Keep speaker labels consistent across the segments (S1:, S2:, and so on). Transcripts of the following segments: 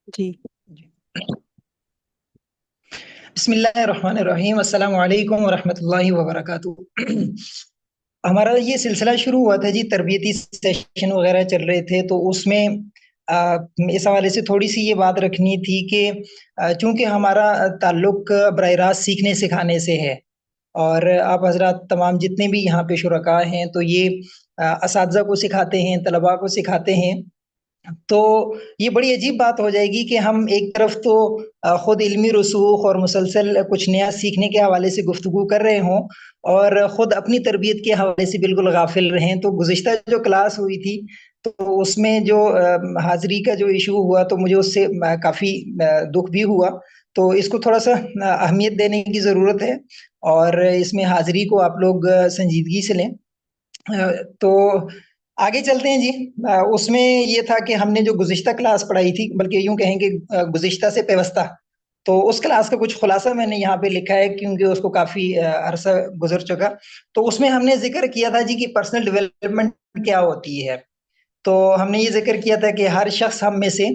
S1: جی
S2: جی۔ بسم اللہ الرحمن الرحیم، السلام علیکم ورحمۃ اللہ وبرکاتہ۔ ہمارا یہ سلسلہ شروع ہوا تھا جی، تربیتی سیشن وغیرہ چل رہے تھے، تو اس میں اس حوالے سے تھوڑی سی یہ بات رکھنی تھی کہ چونکہ ہمارا تعلق براہ راست سیکھنے سکھانے سے ہے، اور آپ حضرات تمام جتنے بھی یہاں پہ شرکاء ہیں تو یہ اساتذہ کو سکھاتے ہیں، طلباء کو سکھاتے ہیں، تو یہ بڑی عجیب بات ہو جائے گی کہ ہم ایک طرف تو خود علمی رسوخ اور مسلسل کچھ نیا سیکھنے کے حوالے سے گفتگو کر رہے ہوں، اور خود اپنی تربیت کے حوالے سے بالکل غافل رہیں۔ تو گزشتہ جو کلاس ہوئی تھی تو اس میں جو حاضری کا جو ایشو ہوا تو مجھے اس سے کافی دکھ بھی ہوا، تو اس کو تھوڑا سا اہمیت دینے کی ضرورت ہے، اور اس میں حاضری کو آپ لوگ سنجیدگی سے لیں۔ تو آگے چلتے ہیں جی۔ اس میں یہ تھا کہ ہم نے جو گزشتہ کلاس پڑھائی تھی، بلکہ یوں کہیں کہ گزشتہ سے پیوستہ، تو اس کلاس کا کچھ خلاصہ میں نے یہاں پہ لکھا ہے کیونکہ اس کو کافی عرصہ گزر چکا۔ تو اس میں ہم نے ذکر کیا تھا جی کہ پرسنل ڈیولپمنٹ کیا ہوتی ہے۔ تو ہم نے یہ ذکر کیا تھا کہ ہر شخص ہم میں سے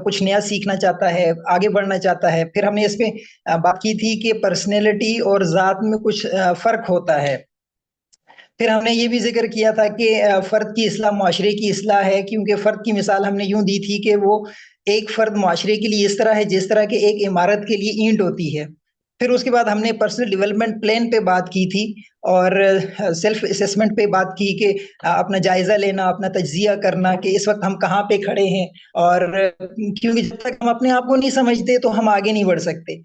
S2: کچھ نیا سیکھنا چاہتا ہے، آگے بڑھنا چاہتا ہے۔ پھر ہم نے اس پہ بات کی تھی کہ پرسنالٹی اور ذات میں کچھ فرق ہوتا ہے۔ پھر ہم نے یہ بھی ذکر کیا تھا کہ فرد کی اصلاح معاشرے کی اصلاح ہے، کیونکہ فرد کی مثال ہم نے یوں دی تھی کہ وہ ایک فرد معاشرے کے لیے اس طرح ہے جس طرح کہ ایک عمارت کے لیے اینٹ ہوتی ہے۔ پھر اس کے بعد ہم نے پرسنل ڈیولپمنٹ پلان پہ بات کی تھی، اور سیلف اسیسمنٹ پہ بات کی کہ اپنا جائزہ لینا، اپنا تجزیہ کرنا کہ اس وقت ہم کہاں پہ کھڑے ہیں، اور کیونکہ جب تک ہم اپنے آپ کو نہیں سمجھتے تو ہم آگے نہیں بڑھ سکتے۔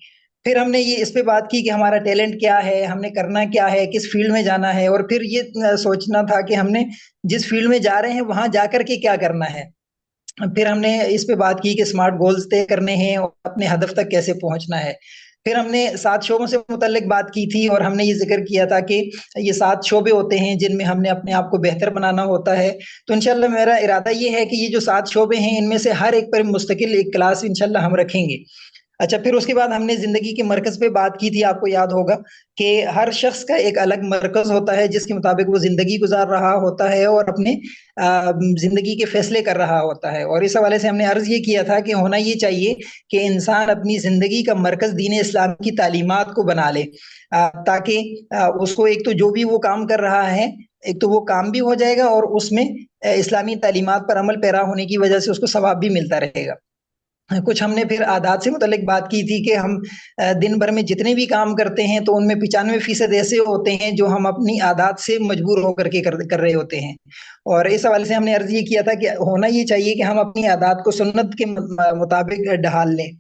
S2: پھر ہم نے یہ اس پہ بات کی کہ ہمارا ٹیلنٹ کیا ہے، ہم نے کرنا کیا ہے، کس فیلڈ میں جانا ہے، اور پھر یہ سوچنا تھا کہ ہم نے جس فیلڈ میں جا رہے ہیں وہاں جا کر کے کیا کرنا ہے۔ پھر ہم نے اس پہ بات کی کہ اسمارٹ گولز طے کرنے ہیں اور اپنے ہدف تک کیسے پہنچنا ہے۔ پھر ہم نے 7 شعبوں سے متعلق بات کی تھی، اور ہم نے یہ ذکر کیا تھا کہ یہ 7 شعبے ہوتے ہیں جن میں ہم نے اپنے آپ کو بہتر بنانا ہوتا ہے۔ تو انشاءاللہ میرا ارادہ یہ ہے کہ یہ جو 7 شعبے ہیں ان میں سے ہر ایک پر مستقل ایک کلاس انشاءاللہ ہم رکھیں گے۔ اچھا، پھر اس کے بعد ہم نے زندگی کے مرکز پہ بات کی تھی۔ آپ کو یاد ہوگا کہ ہر شخص کا ایک الگ مرکز ہوتا ہے جس کے مطابق وہ زندگی گزار رہا ہوتا ہے اور اپنے زندگی کے فیصلے کر رہا ہوتا ہے، اور اس حوالے سے ہم نے عرض یہ کیا تھا کہ ہونا یہ چاہیے کہ انسان اپنی زندگی کا مرکز دین اسلام کی تعلیمات کو بنا لے، تاکہ اس کو ایک تو جو بھی وہ کام کر رہا ہے ایک تو وہ کام بھی ہو جائے گا، اور اس میں اسلامی تعلیمات پر عمل پیرا ہونے کی وجہ سے اس کو ثواب بھی ملتا رہے گا۔ کچھ ہم نے پھر عادات سے متعلق بات کی تھی کہ ہم دن بھر میں جتنے بھی کام کرتے ہیں تو ان میں 95% ایسے ہوتے ہیں جو ہم اپنی عادات سے مجبور ہو کر کے کر رہے ہوتے ہیں، اور اس حوالے سے ہم نے عرض یہ کیا تھا کہ ہونا یہ چاہیے کہ ہم اپنی عادات کو سنت کے مطابق ڈھال لیں۔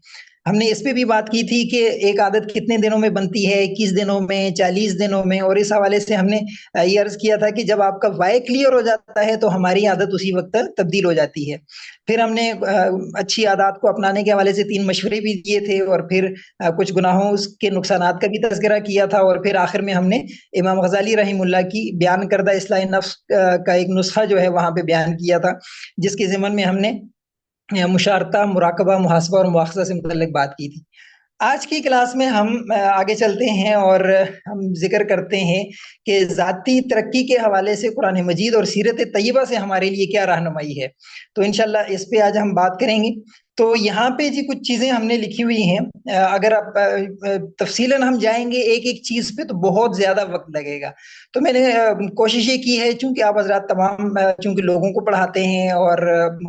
S2: ہم نے اس پہ بھی بات کی تھی کہ ایک عادت کتنے دنوں میں بنتی ہے، 21 دنوں میں، 40 دنوں میں، اور اس حوالے سے ہم نے یہ عرض کیا تھا کہ جب آپ کا وائی کلیئر ہو جاتا ہے تو ہماری عادت اسی وقت تبدیل ہو جاتی ہے۔ پھر ہم نے اچھی عادات کو اپنانے کے حوالے سے 3 مشورے بھی دیے تھے، اور پھر کچھ گناہوں کے نقصانات کا بھی تذکرہ کیا تھا، اور پھر آخر میں ہم نے امام غزالی رحم اللہ کی بیان کردہ اصلاح نفس کا ایک نسخہ جو ہے وہاں پہ بیان کیا تھا، جس کے ضمن میں ہم نے مشارطہ، مراقبہ، محاسبہ اور مواخذہ سے متعلق بات کی تھی۔ آج کی کلاس میں ہم آگے چلتے ہیں اور ہم ذکر کرتے ہیں کہ ذاتی ترقی کے حوالے سے قرآن مجید اور سیرت طیبہ سے ہمارے لیے کیا رہنمائی ہے۔ تو انشاءاللہ اس پہ آج ہم بات کریں گے۔ تو یہاں پہ جی کچھ چیزیں ہم نے لکھی ہوئی ہیں، اگر آپ تفصیلاً ہم جائیں گے ایک ایک چیز پہ تو بہت زیادہ وقت لگے گا، تو میں نے کوشش یہ کی ہے، چونکہ آپ حضرات تمام چونکہ لوگوں کو پڑھاتے ہیں اور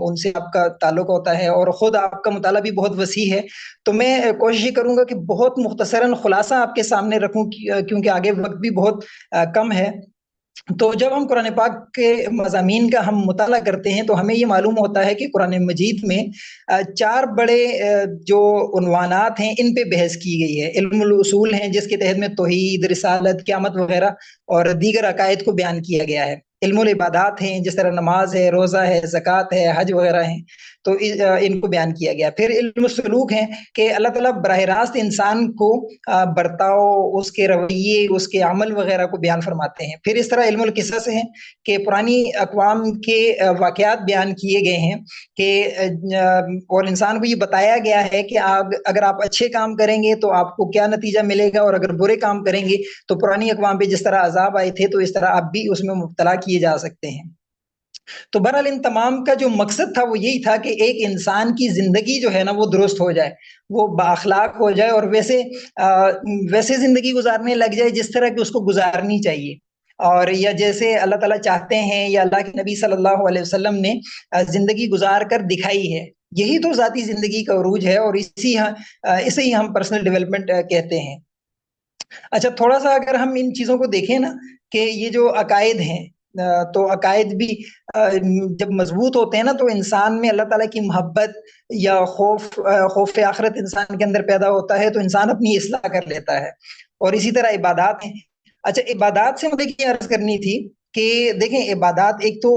S2: ان سے آپ کا تعلق ہوتا ہے اور خود آپ کا مطالعہ بھی بہت وسیع ہے، تو میں کوشش کروں گا کہ بہت مختصراً خلاصہ آپ کے سامنے رکھوں، کیونکہ آگے وقت بھی بہت کم ہے۔ تو جب ہم قرآن پاک کے مضامین کا ہم مطالعہ کرتے ہیں تو ہمیں یہ معلوم ہوتا ہے کہ قرآن مجید میں 4 بڑے جو عنوانات ہیں ان پہ بحث کی گئی ہے۔ علم الاصول ہیں جس کے تحت میں توحید، رسالت، قیامت وغیرہ اور دیگر عقائد کو بیان کیا گیا ہے۔ علم العبادات ہیں جس طرح نماز ہے، روزہ ہے، زکوٰۃ ہے، حج وغیرہ ہیں، تو ان کو بیان کیا گیا۔ پھر علم السلوک ہیں کہ اللہ تعالیٰ براہ راست انسان کو برتاؤ، اس کے رویے، اس کے عمل وغیرہ کو بیان فرماتے ہیں۔ پھر اس طرح علم القصص ہیں کہ پرانی اقوام کے واقعات بیان کیے گئے ہیں کہ اور انسان کو یہ بتایا گیا ہے کہ اگر آپ اچھے کام کریں گے تو آپ کو کیا نتیجہ ملے گا، اور اگر برے کام کریں گے تو پرانی اقوام پہ جس طرح عذاب آئے تھے تو اس طرح آپ بھی اس میں مبتلا کیے جا سکتے ہیں۔ تو بہرحال ان تمام کا جو مقصد تھا وہ یہی تھا کہ ایک انسان کی زندگی جو ہے نا وہ درست ہو جائے، وہ بااخلاق ہو جائے، اور ویسے زندگی گزارنے لگ جائے جس طرح کی اس کو گزارنی چاہیے، اور یا جیسے اللہ تعالیٰ چاہتے ہیں یا اللہ کے نبی صلی اللہ علیہ وسلم نے زندگی گزار کر دکھائی ہے۔ یہی تو ذاتی زندگی کا عروج ہے، اور اسے ہی ہم پرسنل ڈیولپمنٹ کہتے ہیں۔ اچھا، تھوڑا سا اگر ہم ان چیزوں کو دیکھیں نا، کہ یہ جو عقائد ہیں، تو عقائد بھی جب مضبوط ہوتے ہیں نا تو انسان میں اللہ تعالیٰ کی محبت یا خوف آخرت انسان کے اندر پیدا ہوتا ہے، تو انسان اپنی اصلاح کر لیتا ہے۔ اور اسی طرح عبادات ہیں۔ اچھا، عبادات سے مجھے یہ عرض کرنی تھی کہ دیکھیں، عبادات ایک تو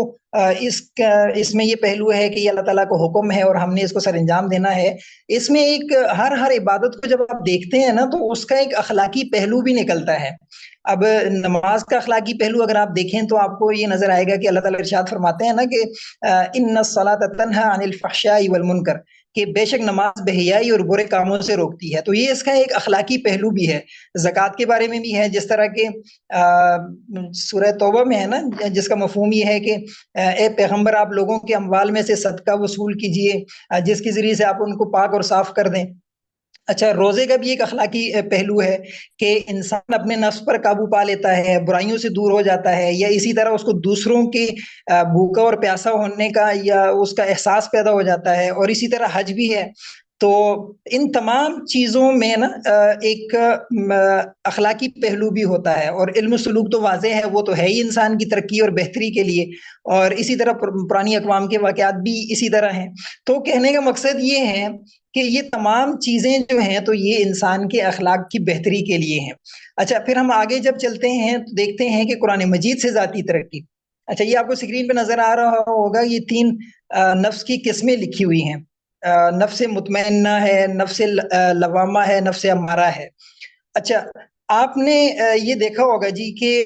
S2: اس میں یہ پہلو ہے کہ یہ اللہ تعالیٰ کو حکم ہے اور ہم نے اس کو سر انجام دینا ہے۔ اس میں ایک ہر عبادت کو جب آپ دیکھتے ہیں نا تو اس کا ایک اخلاقی پہلو بھی نکلتا ہے۔ اب نماز کا اخلاقی پہلو اگر آپ دیکھیں تو آپ کو یہ نظر آئے گا کہ اللہ تعالیٰ ارشاد فرماتے ہیں نا کہ ان الصلاۃ تنہی عن الفحشاء والمنکر، کہ بے شک نماز بے حیائی اور برے کاموں سے روکتی ہے۔ تو یہ اس کا ایک اخلاقی پہلو بھی ہے۔ زکوٰۃ کے بارے میں بھی ہے، جس طرح کہ سورہ توبہ میں ہے نا، جس کا مفہوم یہ ہے کہ اے پیغمبر، آپ لوگوں کے اموال میں سے صدقہ وصول کیجئے جس کے ذریعے سے آپ ان کو پاک اور صاف کر دیں۔ اچھا، روزے کا بھی ایک اخلاقی پہلو ہے کہ انسان اپنے نفس پر قابو پا لیتا ہے، برائیوں سے دور ہو جاتا ہے، یا اسی طرح اس کو دوسروں کے بھوکا اور پیاسا ہونے کا یا اس کا احساس پیدا ہو جاتا ہے، اور اسی طرح حج بھی ہے۔ تو ان تمام چیزوں میں نا ایک اخلاقی پہلو بھی ہوتا ہے، اور علم و سلوک تو واضح ہے، وہ تو ہے ہی انسان کی ترقی اور بہتری کے لیے، اور اسی طرح پرانی اقوام کے واقعات بھی اسی طرح ہیں۔ تو کہنے کا مقصد یہ ہے کہ یہ تمام چیزیں جو ہیں تو یہ انسان کے اخلاق کی بہتری کے لیے ہیں۔ اچھا، پھر ہم آگے جب چلتے ہیں تو دیکھتے ہیں کہ قرآن مجید سے ذاتی ترقی۔ اچھا، یہ آپ کو اسکرین پہ نظر آ رہا ہوگا، یہ 3 نفس کی قسمیں لکھی ہوئی ہیں۔ نفس مطمئنہ ہے، نفس لوامہ ہے، نفس امارہ ہے۔ اچھا، آپ نے یہ دیکھا ہوگا جی کہ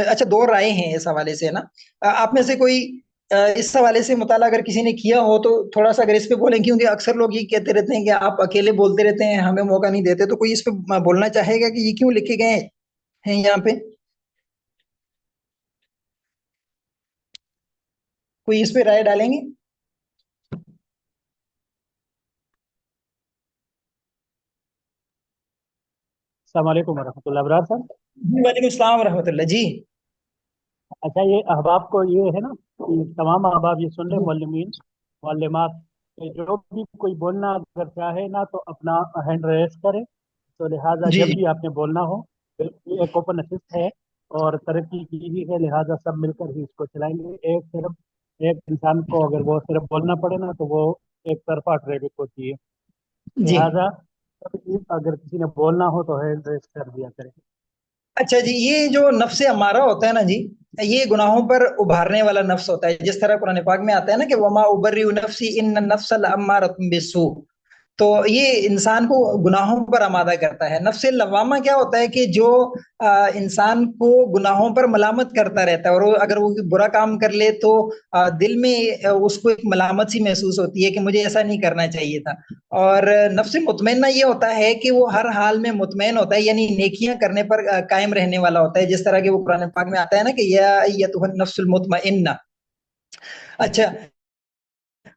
S2: اچھا، 2 رائے ہیں اس حوالے سے نا۔ آپ میں سے کوئی اس حوالے سے مطالعہ اگر کسی نے کیا ہو تو تھوڑا سا اگر اس پہ بولیں، کیونکہ اکثر لوگ یہ کہتے رہتے ہیں کہ آپ اکیلے بولتے رہتے ہیں، ہمیں موقع نہیں دیتے، تو کوئی اس پہ بولنا چاہے گا کہ یہ کیوں لکھے گئے ہیں یہاں پہ؟ کوئی اس پہ رائے ڈالیں گے؟
S1: السلام علیکم ورحمۃ اللہ وبرکاتہ صاحب۔
S2: وعلیکم السلام ورحمۃ اللہ جی۔
S1: اچھا، یہ احباب کو یہ ہے نا کہ تمام احباب یہ سن لیں، معلمین معلمات، کہ جو بھی کوئی بولنا اگر چاہے نا تو اپنا ہینڈ ریز کرے، تو لہٰذا
S2: جی
S1: جب
S2: جی
S1: بھی آپ نے بولنا ہو، بالکل ایک اوپن اسسٹ ہے اور ترقی کی ہی ہے، لہٰذا سب مل کر ہی اس کو چلائیں گے۔ ایک انسان کو اگر وہ صرف بولنا پڑے نا تو وہ ایک طرفہ ٹریفک ہوتی ہے،
S2: جی۔
S1: لہٰذا اگر کسی نے بولنا ہو تو ہینڈ ریز کر دیا کرے۔
S2: اچھا جی، یہ جو نفس امارہ ہوتا ہے نا جی، یہ گناہوں پر ابھارنے والا نفس ہوتا ہے، جس طرح قرآن پاک میں آتا ہے نا کہ وما ابرئ نفسی ان النفس لامارۃ بالسوء۔ تو یہ انسان کو گناہوں پر آمادہ کرتا ہے۔ نفس لوامہ کیا ہوتا ہے کہ جو انسان کو گناہوں پر ملامت کرتا رہتا ہے، اور اگر وہ برا کام کر لے تو دل میں اس کو ایک ملامت سی محسوس ہوتی ہے کہ مجھے ایسا نہیں کرنا چاہیے تھا۔ اور نفس مطمئنہ یہ ہوتا ہے کہ وہ ہر حال میں مطمئن ہوتا ہے، یعنی نیکیاں کرنے پر قائم رہنے والا ہوتا ہے، جس طرح کہ وہ قرآن پاک میں آتا ہے نا کہ یا ایتھا النفس المطمئنہ۔ اچھا،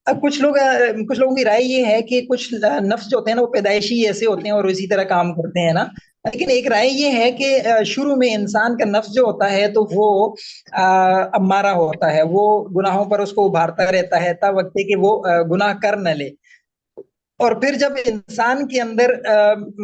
S2: اب کچھ لوگوں کی رائے یہ ہے کہ کچھ نفس جو ہوتے ہیں نا وہ پیدائشی ایسے ہوتے ہیں اور اسی طرح کام کرتے ہیں نا، لیکن ایک رائے یہ ہے کہ شروع میں انسان کا نفس جو ہوتا ہے تو وہ امارہ ہوتا ہے، وہ گناہوں پر اس کو ابھارتا رہتا ہے تا وقت کہ وہ گناہ کر نہ لے۔ اور پھر جب انسان کے اندر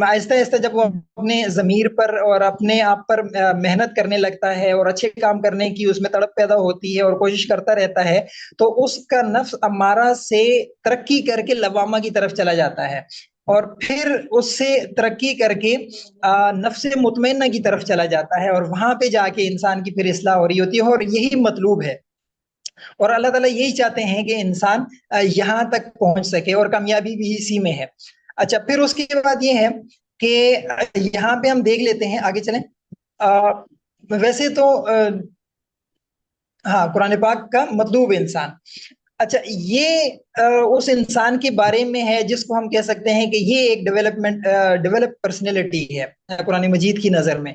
S2: آہستہ آہستہ جب وہ اپنے ضمیر پر اور اپنے آپ پر محنت کرنے لگتا ہے اور اچھے کام کرنے کی اس میں تڑپ پیدا ہوتی ہے اور کوشش کرتا رہتا ہے، تو اس کا نفس امارہ سے ترقی کر کے لوامہ کی طرف چلا جاتا ہے، اور پھر اس سے ترقی کر کے نفس مطمئنہ کی طرف چلا جاتا ہے، اور وہاں پہ جا کے انسان کی پھر اصلاح ہو رہی ہوتی ہے، اور یہی مطلوب ہے۔ اور اللہ تعالیٰ یہی چاہتے ہیں کہ انسان یہاں تک پہنچ سکے، اور کامیابی بھی اسی میں ہے۔ اچھا، پھر اس کے بعد یہ ہے کہ یہاں پہ ہم دیکھ لیتے ہیں، آگے چلیں۔ ویسے تو ہاں، قرآن پاک کا مطلوب انسان، اچھا یہ اس انسان کے بارے میں ہے جس کو ہم کہہ سکتے ہیں کہ یہ ایک ڈیولپ پرسنالٹی ہے قرآن مجید کی نظر میں۔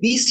S2: 20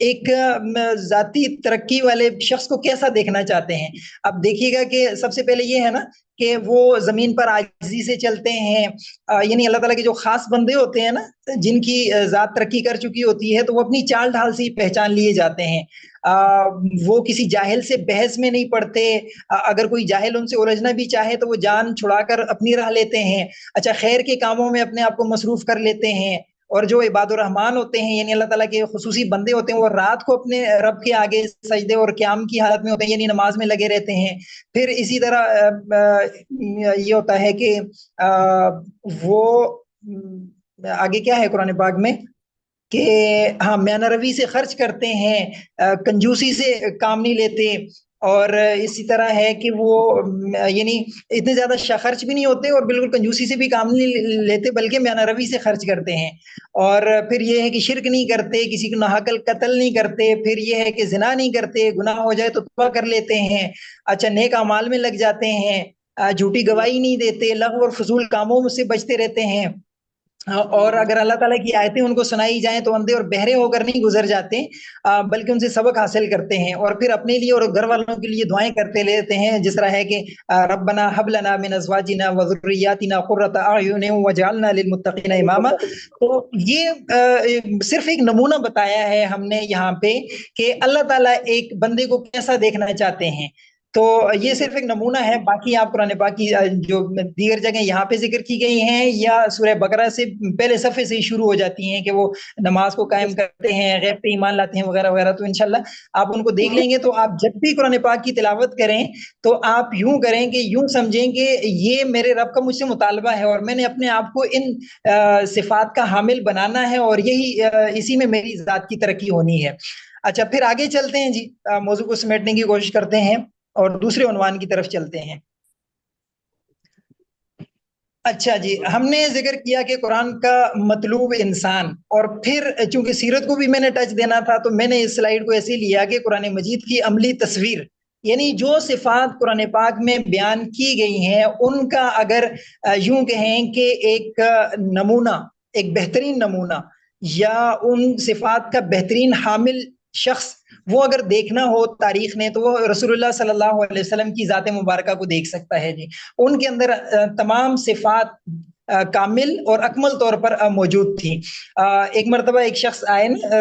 S2: ایک ذاتی ترقی والے شخص کو کیسا دیکھنا چاہتے ہیں؟ اب دیکھیے گا کہ سب سے پہلے یہ ہے نا کہ وہ زمین پر عاجزی سے چلتے ہیں، یعنی اللہ تعالیٰ کے جو خاص بندے ہوتے ہیں نا جن کی ذات ترقی کر چکی ہوتی ہے تو وہ اپنی چال ڈھال سے ہی پہچان لیے جاتے ہیں، وہ کسی جاہل سے بحث میں نہیں پڑتے، اگر کوئی جاہل ان سے الجھنا بھی چاہے تو وہ جان چھڑا کر اپنی راہ لیتے ہیں، اچھا خیر کے کاموں میں اپنے آپ کو مصروف کر لیتے ہیں، اور جو عباد الرحمان ہوتے ہیں یعنی اللہ تعالیٰ کے خصوصی بندے ہوتے ہیں وہ رات کو اپنے رب کے آگے سجدے اور قیام کی حالت میں ہوتے ہیں، یعنی نماز میں لگے رہتے ہیں۔ پھر اسی طرح یہ ہوتا ہے کہ وہ آگے کیا ہے قرآن پاک میں کہ ہاں میانہ روی سے خرچ کرتے ہیں، کنجوسی سے کام نہیں لیتے، اور اسی طرح ہے کہ وہ یعنی اتنے زیادہ خرچ بھی نہیں ہوتے اور بالکل کنجوسی سے بھی کام نہیں لیتے بلکہ میانہ روی سے خرچ کرتے ہیں، اور پھر یہ ہے کہ شرک نہیں کرتے، کسی کو ناحق قتل نہیں کرتے، پھر یہ ہے کہ زنا نہیں کرتے، گناہ ہو جائے تو توبہ کر لیتے ہیں، اچھا نیک اعمال میں لگ جاتے ہیں، جھوٹی گواہی نہیں دیتے، لغو اور فضول کاموں سے بچتے رہتے ہیں، اور اگر اللہ تعالیٰ کی آیتیں ان کو سنائی جائیں تو اندھے اور بہرے ہو کر نہیں گزر جاتے بلکہ ان سے سبق حاصل کرتے ہیں، اور پھر اپنے لیے اور گھر والوں کے لیے دعائیں کرتے لیتے ہیں، جس طرح ہے کہ ربنا حب لنا من ازواجنا وذریاتنا قرۃ اعین واجعلنا للمتقین اماما۔ تو یہ صرف ایک نمونہ بتایا ہے ہم نے یہاں پہ کہ اللہ تعالیٰ ایک بندے کو کیسا دیکھنا چاہتے ہیں، تو یہ صرف ایک نمونہ ہے، باقی آپ قرآن پاک کی جو دیگر جگہیں یہاں پہ ذکر کی گئی ہیں یا سورہ بقرہ سے پہلے صفحے سے ہی شروع ہو جاتی ہیں کہ وہ نماز کو قائم کرتے ہیں، غیب پہ ایمان لاتے ہیں وغیرہ وغیرہ، تو انشاءاللہ آپ ان کو دیکھ لیں گے۔ تو آپ جب بھی قرآن پاک کی تلاوت کریں تو آپ یوں کریں کہ یوں سمجھیں کہ یہ میرے رب کا مجھ سے مطالبہ ہے اور میں نے اپنے آپ کو ان صفات کا حامل بنانا ہے، اور یہی اسی میں میری ذات کی ترقی ہونی ہے۔ اچھا پھر آگے چلتے ہیں جی، موضوع کو سمیٹنے کی کوشش کرتے ہیں اور دوسرے عنوان کی طرف چلتے ہیں۔ اچھا جی، ہم نے ذکر کیا کہ قرآن کا مطلوب انسان، اور پھر چونکہ سیرت کو بھی میں نے ٹچ دینا تھا تو میں نے اس سلائیڈ کو ایسے لیا کہ قرآن مجید کی عملی تصویر، یعنی جو صفات قرآن پاک میں بیان کی گئی ہیں ان کا اگر یوں کہیں کہ ایک نمونہ، ایک بہترین نمونہ یا ان صفات کا بہترین حامل شخص وہ اگر دیکھنا ہو تاریخ نے تو وہ رسول اللہ صلی اللہ علیہ وسلم کی ذات مبارکہ کو دیکھ سکتا ہے جی۔ ان کے اندر تمام صفات کامل اور اکمل طور پر موجود تھی۔ ایک مرتبہ ایک شخص آئے نا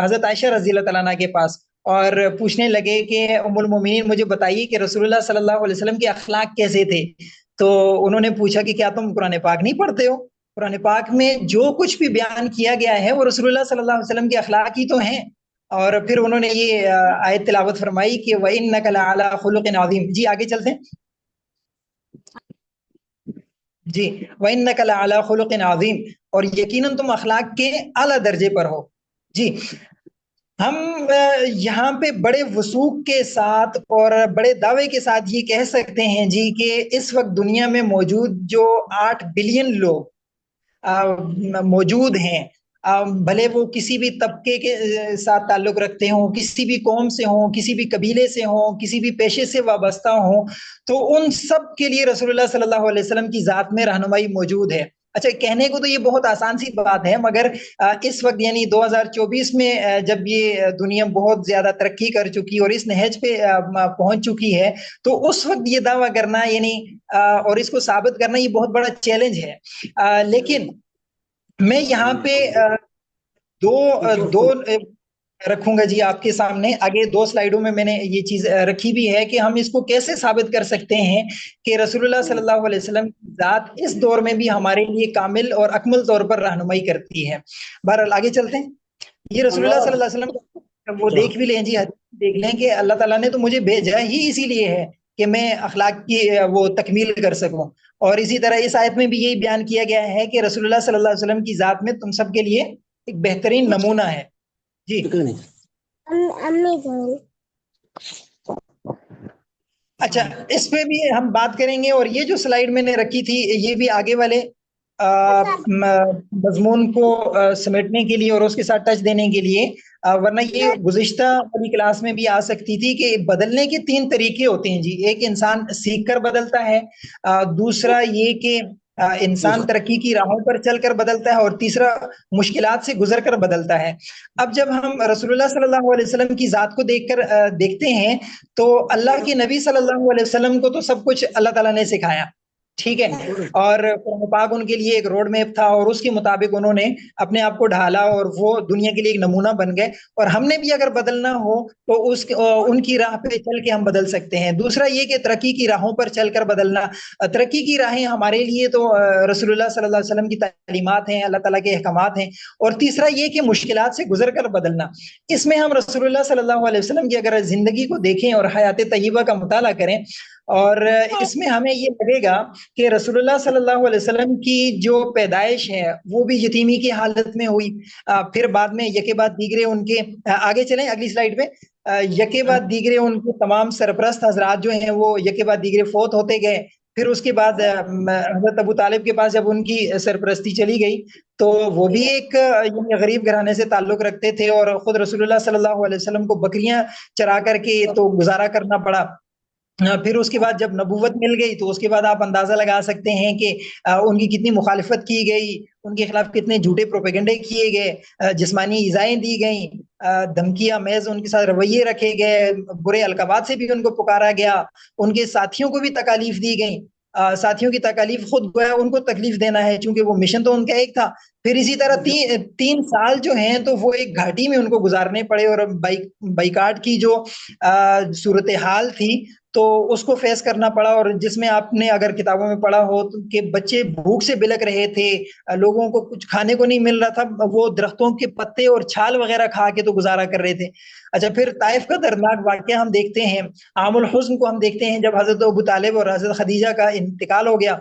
S2: حضرت عائشہ رضی اللہ تعالیٰ عنہ کے پاس اور پوچھنے لگے کہ ام المومنین مجھے بتائیے کہ رسول اللہ صلی اللہ علیہ وسلم کے اخلاق کیسے تھے، تو انہوں نے پوچھا کہ کیا تم قرآن پاک نہیں پڑھتے ہو؟ قرآن پاک میں جو کچھ بھی بیان کیا گیا ہے وہ رسول اللہ صلی اللہ علیہ وسلم کے اخلاق ہی تو ہیں۔ اور پھر انہوں نے یہ آیت تلاوت فرمائی کہ وَإِنَّكَ لَعَلَىٰ خُلُقٍ عَظِيمٍ۔ جی آگے چلتے ہیں جی، وَإِنَّكَ لَعَلَىٰ خُلُقٍ عَظِيمٍ، اور یقیناً تم اخلاق کے اعلیٰ درجے پر ہو۔ جی ہم یہاں پہ بڑے وثوق کے ساتھ اور بڑے دعوے کے ساتھ یہ کہہ سکتے ہیں جی کہ اس وقت دنیا میں موجود جو 8 بلین لوگ موجود ہیں، بھلے وہ کسی بھی طبقے کے ساتھ تعلق رکھتے ہوں، کسی بھی قوم سے ہوں، کسی بھی قبیلے سے ہوں، کسی بھی پیشے سے وابستہ ہوں، تو ان سب کے لیے رسول اللہ صلی اللہ علیہ وسلم کی ذات میں رہنمائی موجود ہے۔ اچھا کہنے کو تو یہ بہت آسان سی بات ہے، مگر اس وقت یعنی 2024 میں جب یہ دنیا بہت زیادہ ترقی کر چکی اور اس نہج پہ پہنچ چکی ہے تو اس وقت یہ دعویٰ کرنا یعنی اور اس کو ثابت کرنا یہ بہت بڑا چیلنج ہے۔ لیکن میں یہاں پہ دو رکھوں گا جی آپ کے سامنے، آگے 2 سلائیڈوں میں نے یہ چیز رکھی بھی ہے کہ ہم اس کو کیسے ثابت کر سکتے ہیں کہ رسول اللہ صلی اللہ علیہ وسلم کی ذات اس دور میں بھی ہمارے لیے کامل اور اکمل طور پر رہنمائی کرتی ہے۔ بہرحال آگے چلتے ہیں۔ یہ رسول اللہ صلی اللہ علیہ وسلم وہ دیکھ بھی لیں جی، دیکھ لیں کہ اللہ تعالیٰ نے تو مجھے بھیجا ہی اسی لیے ہے کہ میں اخلاق کی وہ تکمیل کر سکوں، اور اسی طرح اس آیت میں بھی یہی بیان کیا گیا ہے کہ رسول اللہ صلی اللہ علیہ وسلم کی ذات میں تم سب کے لیے ایک بہترین نمونہ ہے۔ جی اچھا اس پہ بھی ہم بات کریں گے، اور یہ جو سلائیڈ میں نے رکھی تھی یہ بھی آگے والے مضمون کو سمیٹنے کے لیے اور اس کے ساتھ ٹچ دینے کے لیے، ورنہ یہ گزشتہ والی کلاس میں بھی آ سکتی تھی کہ بدلنے کے 3 طریقے ہوتے ہیں جی۔ ایک انسان سیکھ کر بدلتا ہے، دوسرا یہ کہ انسان ترقی کی راہوں پر چل کر بدلتا ہے، اور تیسرا مشکلات سے گزر کر بدلتا ہے۔ اب جب ہم رسول اللہ صلی اللہ علیہ وسلم کی ذات کو دیکھتے ہیں تو اللہ کے نبی صلی اللہ علیہ وسلم کو تو سب کچھ اللہ تعالیٰ نے سکھایا، ٹھیک ہے، اور قرآن پاک ان کے لیے ایک روڈ میپ تھا، اور اس کے مطابق انہوں نے اپنے آپ کو ڈھالا اور وہ دنیا کے لیے ایک نمونہ بن گئے۔ اور ہم نے بھی اگر بدلنا ہو تو ان کی راہ پہ چل کے ہم بدل سکتے ہیں۔ دوسرا یہ کہ ترقی کی راہوں پر چل کر بدلنا، ترقی کی راہیں ہمارے لیے تو رسول اللہ صلی اللہ علیہ وسلم کی تعلیمات ہیں، اللہ تعالیٰ کے احکامات ہیں، اور تیسرا یہ کہ مشکلات سے گزر کر بدلنا۔ اس میں ہم رسول اللہ صلی اللہ علیہ وسلم کی اگر زندگی کو دیکھیں اور حیات طیبہ کا مطالعہ کریں، اور اس میں ہمیں یہ لگے گا کہ رسول اللہ صلی اللہ علیہ وسلم کی جو پیدائش ہے وہ بھی یتیمی کی حالت میں ہوئی، پھر بعد میں یکے بعد دیگرے ان کے، آگے چلیں اگلی سلائیڈ پہ، یکے بعد دیگرے ان کے تمام سرپرست حضرات جو ہیں وہ یکے بعد دیگرے فوت ہوتے گئے۔ پھر اس کے بعد حضرت ابو طالب کے پاس جب ان کی سرپرستی چلی گئی تو وہ بھی ایک یعنی غریب گھرانے سے تعلق رکھتے تھے، اور خود رسول اللہ صلی اللہ علیہ وسلم کو بکریاں چرا کر کے تو گزارا کرنا پڑا۔ پھر اس کے بعد جب نبوت مل گئی تو اس کے بعد آپ اندازہ لگا سکتے ہیں کہ ان کی کتنی مخالفت کی گئی، ان کے خلاف کتنے جھوٹے پروپیگنڈے کیے گئے، جسمانی ایذائیں دی گئیں، دھمکیاں محض ان کے ساتھ رویے رکھے گئے، برے القابات سے بھی ان کو پکارا گیا، ان کے ساتھیوں کو بھی تکالیف دی گئیں۔ ساتھیوں کی تکالیف خود گویا ان کو تکلیف دینا ہے، چونکہ وہ مشن تو ان کا ایک تھا۔ پھر اسی طرح 3 سال جو ہیں تو وہ ایک گھاٹی میں ان کو گزارنے پڑے، اور بائیکاٹ کی جو صورتحال تھی تو اس کو فیس کرنا پڑا، اور جس میں آپ نے اگر کتابوں میں پڑھا ہو کہ بچے بھوک سے بلک رہے تھے، لوگوں کو کچھ کھانے کو نہیں مل رہا تھا، وہ درختوں کے پتے اور چھال وغیرہ کھا کے تو گزارا کر رہے تھے۔ اچھا، پھر طائف کا دردناک واقعہ ہم دیکھتے ہیں، عام الحزن کو ہم دیکھتے ہیں جب حضرت ابو طالب اور حضرت خدیجہ کا انتقال ہو گیا،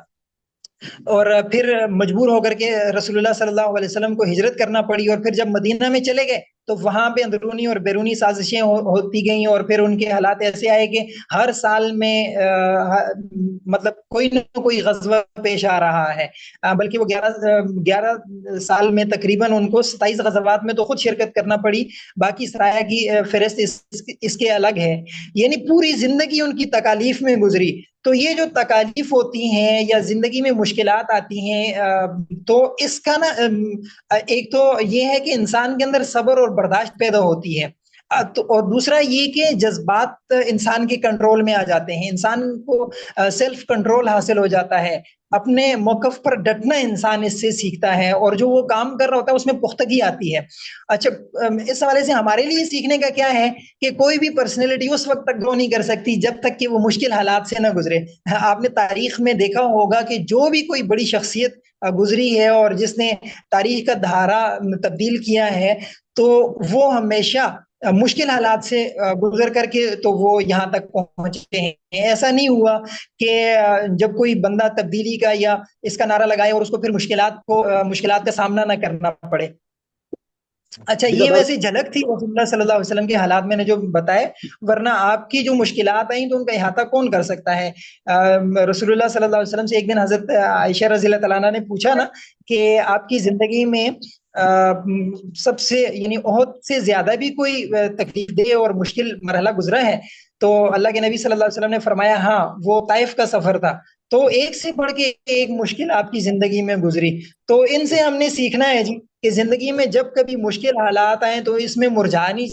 S2: اور پھر مجبور ہو کر کے رسول اللہ صلی اللہ علیہ وسلم کو ہجرت کرنا پڑی، اور پھر جب مدینہ میں چلے گئے تو وہاں پہ اندرونی اور بیرونی سازشیں ہوتی گئیں، اور پھر ان کے حالات ایسے آئے کہ ہر سال میں مطلب کوئی نہ کوئی غزوہ پیش آ رہا ہے، بلکہ وہ 11 سال میں تقریباً ان کو 27 غزوات میں تو خود شرکت کرنا پڑی، باقی سرایہ کی فہرست اس کے الگ ہے۔ یعنی پوری زندگی ان کی تکالیف میں گزری۔ تو یہ جو تکالیف ہوتی ہیں یا زندگی میں مشکلات آتی ہیں، تو اس کا نا ایک تو یہ ہے کہ انسان کے اندر صبر اور برداشت پیدا ہوتی ہے، اور دوسرا یہ کہ جذبات انسان کے کنٹرول میں آ جاتے ہیں، انسان کو سیلف کنٹرول حاصل ہو جاتا ہے، اپنے موقف پر ڈٹنا انسان اس سے سیکھتا ہے، اور جو وہ کام کر رہا ہوتا ہے اس میں پختگی آتی ہے۔ اچھا، اس حوالے سے ہمارے لیے سیکھنے کا کیا ہے کہ کوئی بھی پرسنالٹی اس وقت تک گرو نہیں کر سکتی جب تک کہ وہ مشکل حالات سے نہ گزرے۔ آپ نے تاریخ میں دیکھا ہوگا کہ جو بھی کوئی بڑی شخصیت گزری ہے اور جس نے تاریخ کا دھارا تبدیل کیا ہے، تو وہ ہمیشہ مشکل حالات سے گزر کر کے تو وہ یہاں تک پہنچے ہیں۔ ایسا نہیں ہوا کہ جب کوئی بندہ تبدیلی کا یا اس کا نعرہ لگائے اور اس کو پھر مشکلات کا سامنا نہ کرنا پڑے۔ اچھا، یہ ویسے جھلک تھی رسول اللہ صلی اللہ علیہ وسلم کے حالات میں نے جو بتائے، ورنہ آپ کی جو مشکلات آئیں تو ان کا احاطہ کون کر سکتا ہے۔ رسول اللہ صلی اللہ علیہ وسلم سے ایک دن حضرت عائشہ رضی اللہ تعالیٰ عنہ نے پوچھا نا کہ آپ کی زندگی میں سب سے یعنی احد سے زیادہ بھی کوئی تکلیف دہ اور مشکل مرحلہ گزرا ہے؟ تو اللہ کے نبی صلی اللہ علیہ وسلم نے فرمایا ہاں، وہ طائف کا سفر تھا۔ تو ایک سے بڑھ کے ایک مشکل آپ کی زندگی میں گزری۔ تو ان سے ہم نے سیکھنا ہے جی کہ زندگی میں جب کبھی مشکل حالات آئیں تو اس میں مرجا نہیں۔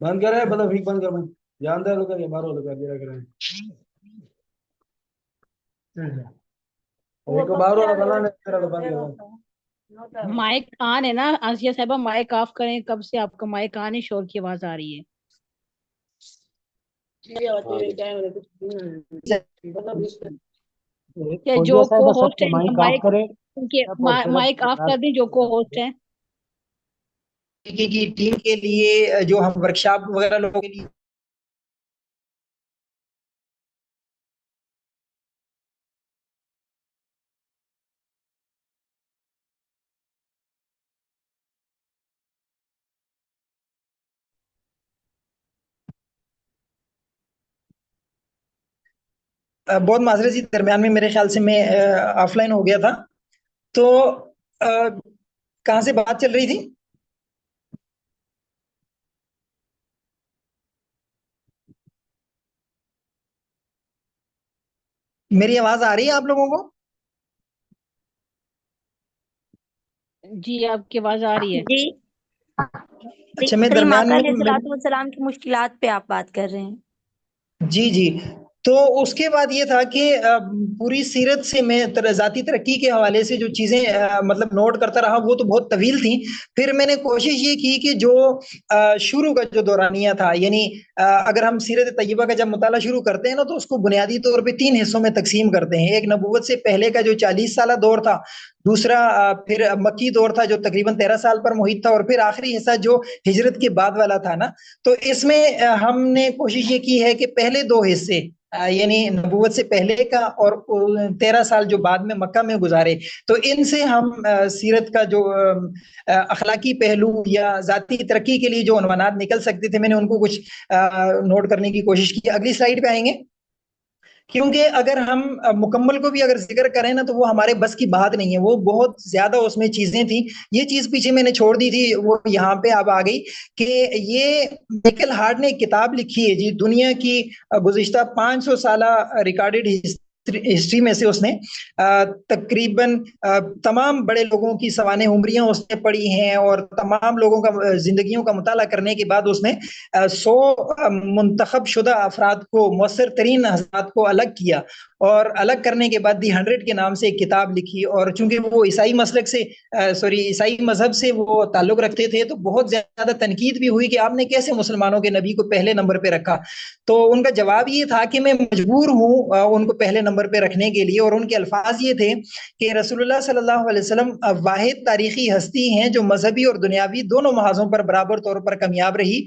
S3: بند کر رہے ہیں، بند کر بند جانتے لوگ بارہ لوگ دیا کریں
S4: مائک آن ہے نا آسیہ صاحبہ، مائک آف کریں، کب سے آپ کا مائک آن ہے، شور کی آواز آ رہی ہے۔ جو کو ہوسٹ ہے مائک آف کر دیں، جو کو ہوسٹ ہے۔
S2: کی ٹیم کے لیے جو ہم ورکشاپ وغیرہ لوگوں کے لیے بہت معذرت جی، درمیان میں میرے خیال سے میں آف لائن ہو گیا تھا۔ تو کہاں سے بات چل رہی تھی؟ میری آواز آ رہی ہے آپ لوگوں کو؟
S4: جی آپ کی آواز آ رہی ہے.
S5: جی
S2: اچھا میں
S5: ابراہیم
S2: درمیان
S5: آقا
S2: میں
S5: علیہ الصلوۃ والسلام کی مشکلات پہ آپ بات کر رہے ہیں.
S2: جی جی. تو اس کے بعد یہ تھا کہ پوری سیرت سے میں ذاتی ترقی کے حوالے سے جو چیزیں مطلب نوٹ کرتا رہا وہ تو بہت طویل تھیں. پھر میں نے کوشش یہ کی کہ جو شروع کا جو دورانیہ تھا، یعنی اگر ہم سیرت طیبہ کا جب مطالعہ شروع کرتے ہیں نا تو اس کو بنیادی طور پہ 3 حصوں میں تقسیم کرتے ہیں. ایک نبوت سے پہلے کا جو 40 سالہ دور تھا، دوسرا پھر مکی دور تھا جو تقریباً 13 سال پر محیط تھا، اور پھر آخری حصہ جو ہجرت کے بعد والا تھا نا. تو اس میں ہم نے کوشش یہ کی ہے کہ پہلے 2 حصے یعنی نبوت سے پہلے کا اور 13 سال جو بعد میں مکہ میں گزارے، تو ان سے ہم سیرت کا جو اخلاقی پہلو یا ذاتی ترقی کے لیے جو عنوانات نکل سکتے تھے میں نے ان کو کچھ نوٹ کرنے کی کوشش کی. اگلی سلائیڈ پہ آئیں گے. کیونکہ اگر ہم مکمل کو بھی اگر ذکر کریں نا تو وہ ہمارے بس کی بات نہیں ہے، وہ بہت زیادہ اس میں چیزیں تھیں. یہ چیز پیچھے میں نے چھوڑ دی تھی، وہ یہاں پہ اب آ گئی کہ یہ مائیکل ہارٹ نے ایک کتاب لکھی ہے جی، دنیا کی گزشتہ 500 سالہ ریکارڈڈ ہسٹری میں سے اس نے تقریباً تمام بڑے لوگوں کی سوانح عمریاں اس نے پڑھی ہیں، اور تمام لوگوں کا زندگیوں کا مطالعہ کرنے کے بعد اس نے 100 منتخب شدہ افراد کو، مؤثر ترین حضرات کو الگ کیا، اور الگ کرنے کے بعد دی 100 کے نام سے ایک کتاب لکھی. اور چونکہ وہ عیسائی مسلک سے عیسائی مذہب سے وہ تعلق رکھتے تھے تو بہت زیادہ تنقید بھی ہوئی کہ آپ نے کیسے مسلمانوں کے نبی کو پہلے نمبر پہ رکھا. تو ان کا جواب یہ تھا کہ میں مجبور ہوں ان کو پہلے نمبر پہ رکھنے کے لیے، اور ان کے الفاظ یہ تھے کہ رسول اللہ صلی اللہ علیہ وسلم واحد تاریخی ہستی ہیں جو مذہبی اور دنیاوی دونوں محاذوں پر برابر طور پر کامیاب رہی.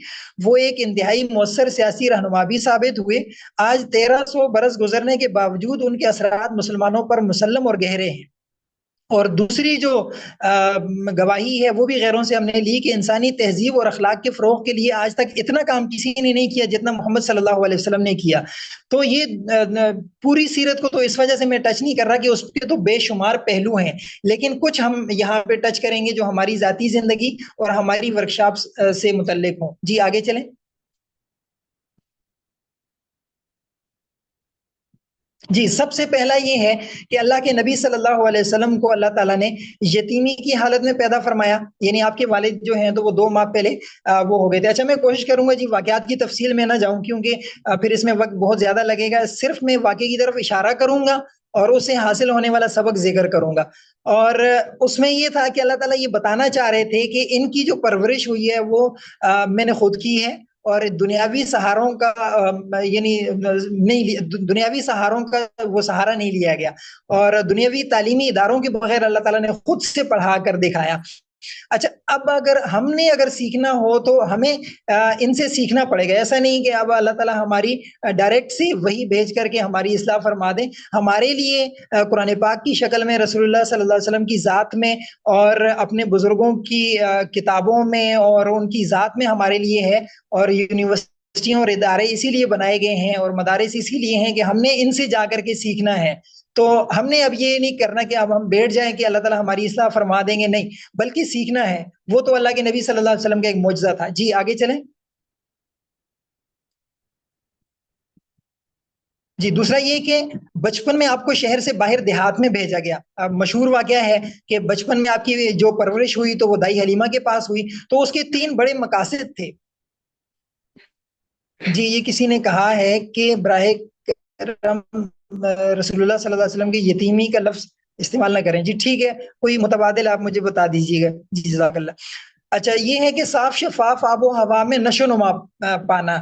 S2: وہ ایک انتہائی مؤثر سیاسی رہنما بھی ثابت ہوئے. آج 1300 برس گزرنے کے باوجود ان کے اثرات مسلمانوں پر مسلم اور گہرے ہیں. اور دوسری جو گواہی ہے وہ بھی غیروں سے ہم نے لی کہ انسانی تہذیب اور اخلاق کے فروغ کے لیے آج تک اتنا کام کسی نے نہیں کیا جتنا محمد صلی اللہ علیہ وسلم نے کیا. تو یہ پوری سیرت کو تو اس وجہ سے میں ٹچ نہیں کر رہا کہ اس کے تو بے شمار پہلو ہیں، لیکن کچھ ہم یہاں پہ ٹچ کریں گے جو ہماری ذاتی زندگی اور ہماری ورکشاپ سے متعلق ہوں. جی آگے چلیں. جی سب سے پہلا یہ ہے کہ اللہ کے نبی صلی اللہ علیہ وسلم کو اللہ تعالیٰ نے یتیمی کی حالت میں پیدا فرمایا، یعنی آپ کے والد جو ہیں تو وہ 2 ماہ پہلے وہ ہو گئے تھے. اچھا میں کوشش کروں گا جی واقعات کی تفصیل میں نہ جاؤں کیونکہ پھر اس میں وقت بہت زیادہ لگے گا. صرف میں واقعے کی طرف اشارہ کروں گا اور اس سے حاصل ہونے والا سبق ذکر کروں گا. اور اس میں یہ تھا کہ اللہ تعالیٰ یہ بتانا چاہ رہے تھے کہ ان کی جو پرورش ہوئی ہے وہ میں نے خود کی ہے، اور دنیاوی سہاروں کا یعنی نہیں، دنیاوی سہاروں کا وہ سہارا نہیں لیا گیا، اور دنیاوی تعلیمی اداروں کے بغیر اللہ تعالیٰ نے خود سے پڑھا کر دکھایا. اچھا اب اگر سیکھنا ہو تو ہمیں ان سے سیکھنا پڑے گا. ایسا نہیں کہ اب اللہ تعالیٰ ہماری ڈائریکٹ سے وہی بھیج کر کے ہماری اصلاح فرما دیں. ہمارے لیے قرآن پاک کی شکل میں، رسول اللہ صلی اللہ علیہ وسلم کی ذات میں، اور اپنے بزرگوں کی کتابوں میں اور ان کی ذات میں ہمارے لیے ہے. اور یونیورسٹیوں اور ادارے اسی لیے بنائے گئے ہیں اور مدارس اسی لیے ہیں کہ ہم نے ان سے جا کر کے سیکھنا ہے. تو ہم نے اب یہ نہیں کرنا کہ اب ہم بیٹھ جائیں کہ اللہ تعالیٰ ہماری اصلاح فرما دیں گے، نہیں، بلکہ سیکھنا ہے. وہ تو اللہ کے نبی صلی اللہ علیہ وسلم کا ایک معجزہ تھا. جی آگے چلیں. جی دوسرا یہ کہ بچپن میں آپ کو شہر سے باہر دیہات میں بھیجا گیا. مشہور واقعہ ہے کہ بچپن میں آپ کی جو پرورش ہوئی تو وہ دائی حلیمہ کے پاس ہوئی. تو اس کے 3 بڑے مقاصد تھے. جی یہ کسی نے کہا ہے کہ براہ کرم رسول اللہ صلی اللہ علیہ وسلم کی یتیمی کا لفظ استعمال نہ کریں. جی ٹھیک ہے، کوئی متبادل آپ مجھے بتا دیجیے گا. جی جزاک اللہ. اچھا یہ ہے کہ صاف شفاف آب و ہوا میں نشو و نما پانا،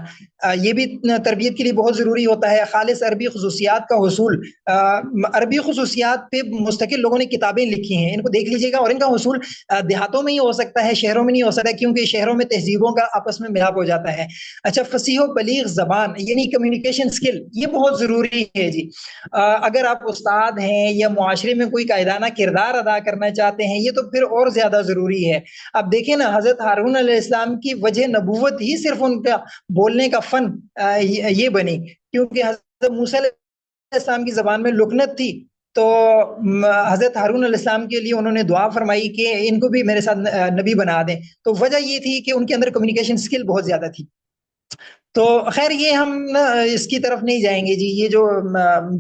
S2: یہ بھی تربیت کے لیے بہت ضروری ہوتا ہے. خالص عربی خصوصیات کا حصول، عربی خصوصیات پہ مستقل لوگوں نے کتابیں لکھی ہیں، ان کو دیکھ لیجیے گا. اور ان کا حصول دیہاتوں میں ہی ہو سکتا ہے، شہروں میں نہیں ہو سکتا کیونکہ شہروں میں تہذیبوں کا آپس میں ملاپ ہو جاتا ہے. اچھا فصیح و بلیغ زبان یعنی کمیونیکیشن سکل، یہ بہت ضروری ہے جی. اگر آپ استاد ہیں یا معاشرے میں کوئی قائدانہ کردار ادا کرنا چاہتے ہیں یہ تو پھر اور زیادہ ضروری ہے. اب دیکھیں نا حضرت ہارون علیہ السلام کی وجہ نبوت ہی صرف ان کا بولنے کا فن یہ بنی، کیونکہ حضرت موسیٰ علیہ السلام کی زبان میں لکنت تھی. تو حضرت ہارون علیہ السلام کے لیے انہوں نے دعا فرمائی کہ ان کو بھی میرے ساتھ نبی بنا دیں. تو وجہ یہ تھی کہ ان کے اندر کمیونیکیشن سکل بہت زیادہ تھی. تو خیر یہ ہم اس کی طرف نہیں جائیں گے جی، یہ جو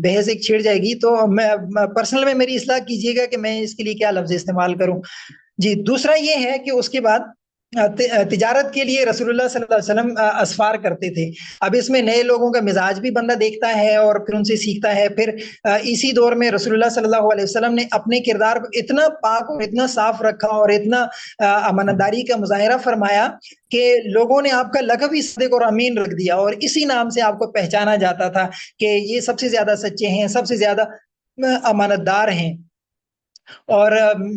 S2: بحث ایک چھڑ جائے گی تو میں پرسنل میں میری اصلاح کیجیے گا کہ میں اس کے لیے کیا لفظ استعمال کروں جی۔ دوسرا یہ ہے کہ اس کے بعد تجارت کے لیے رسول اللہ صلی اللہ علیہ وسلم اسفار کرتے تھے۔ اب اس میں نئے لوگوں کا مزاج بھی بندہ دیکھتا ہے اور پھر ان سے سیکھتا ہے۔ پھر اسی دور میں رسول اللہ صلی اللہ علیہ وسلم نے اپنے کردار کو اتنا پاک اور اتنا صاف رکھا اور اتنا امانتداری کا مظاہرہ فرمایا کہ لوگوں نے آپ کا لقب ہی صادق اور امین رکھ دیا، اور اسی نام سے آپ کو پہچانا جاتا تھا کہ یہ سب سے زیادہ سچے ہیں، سب سے زیادہ امانت دار ہیں۔ اور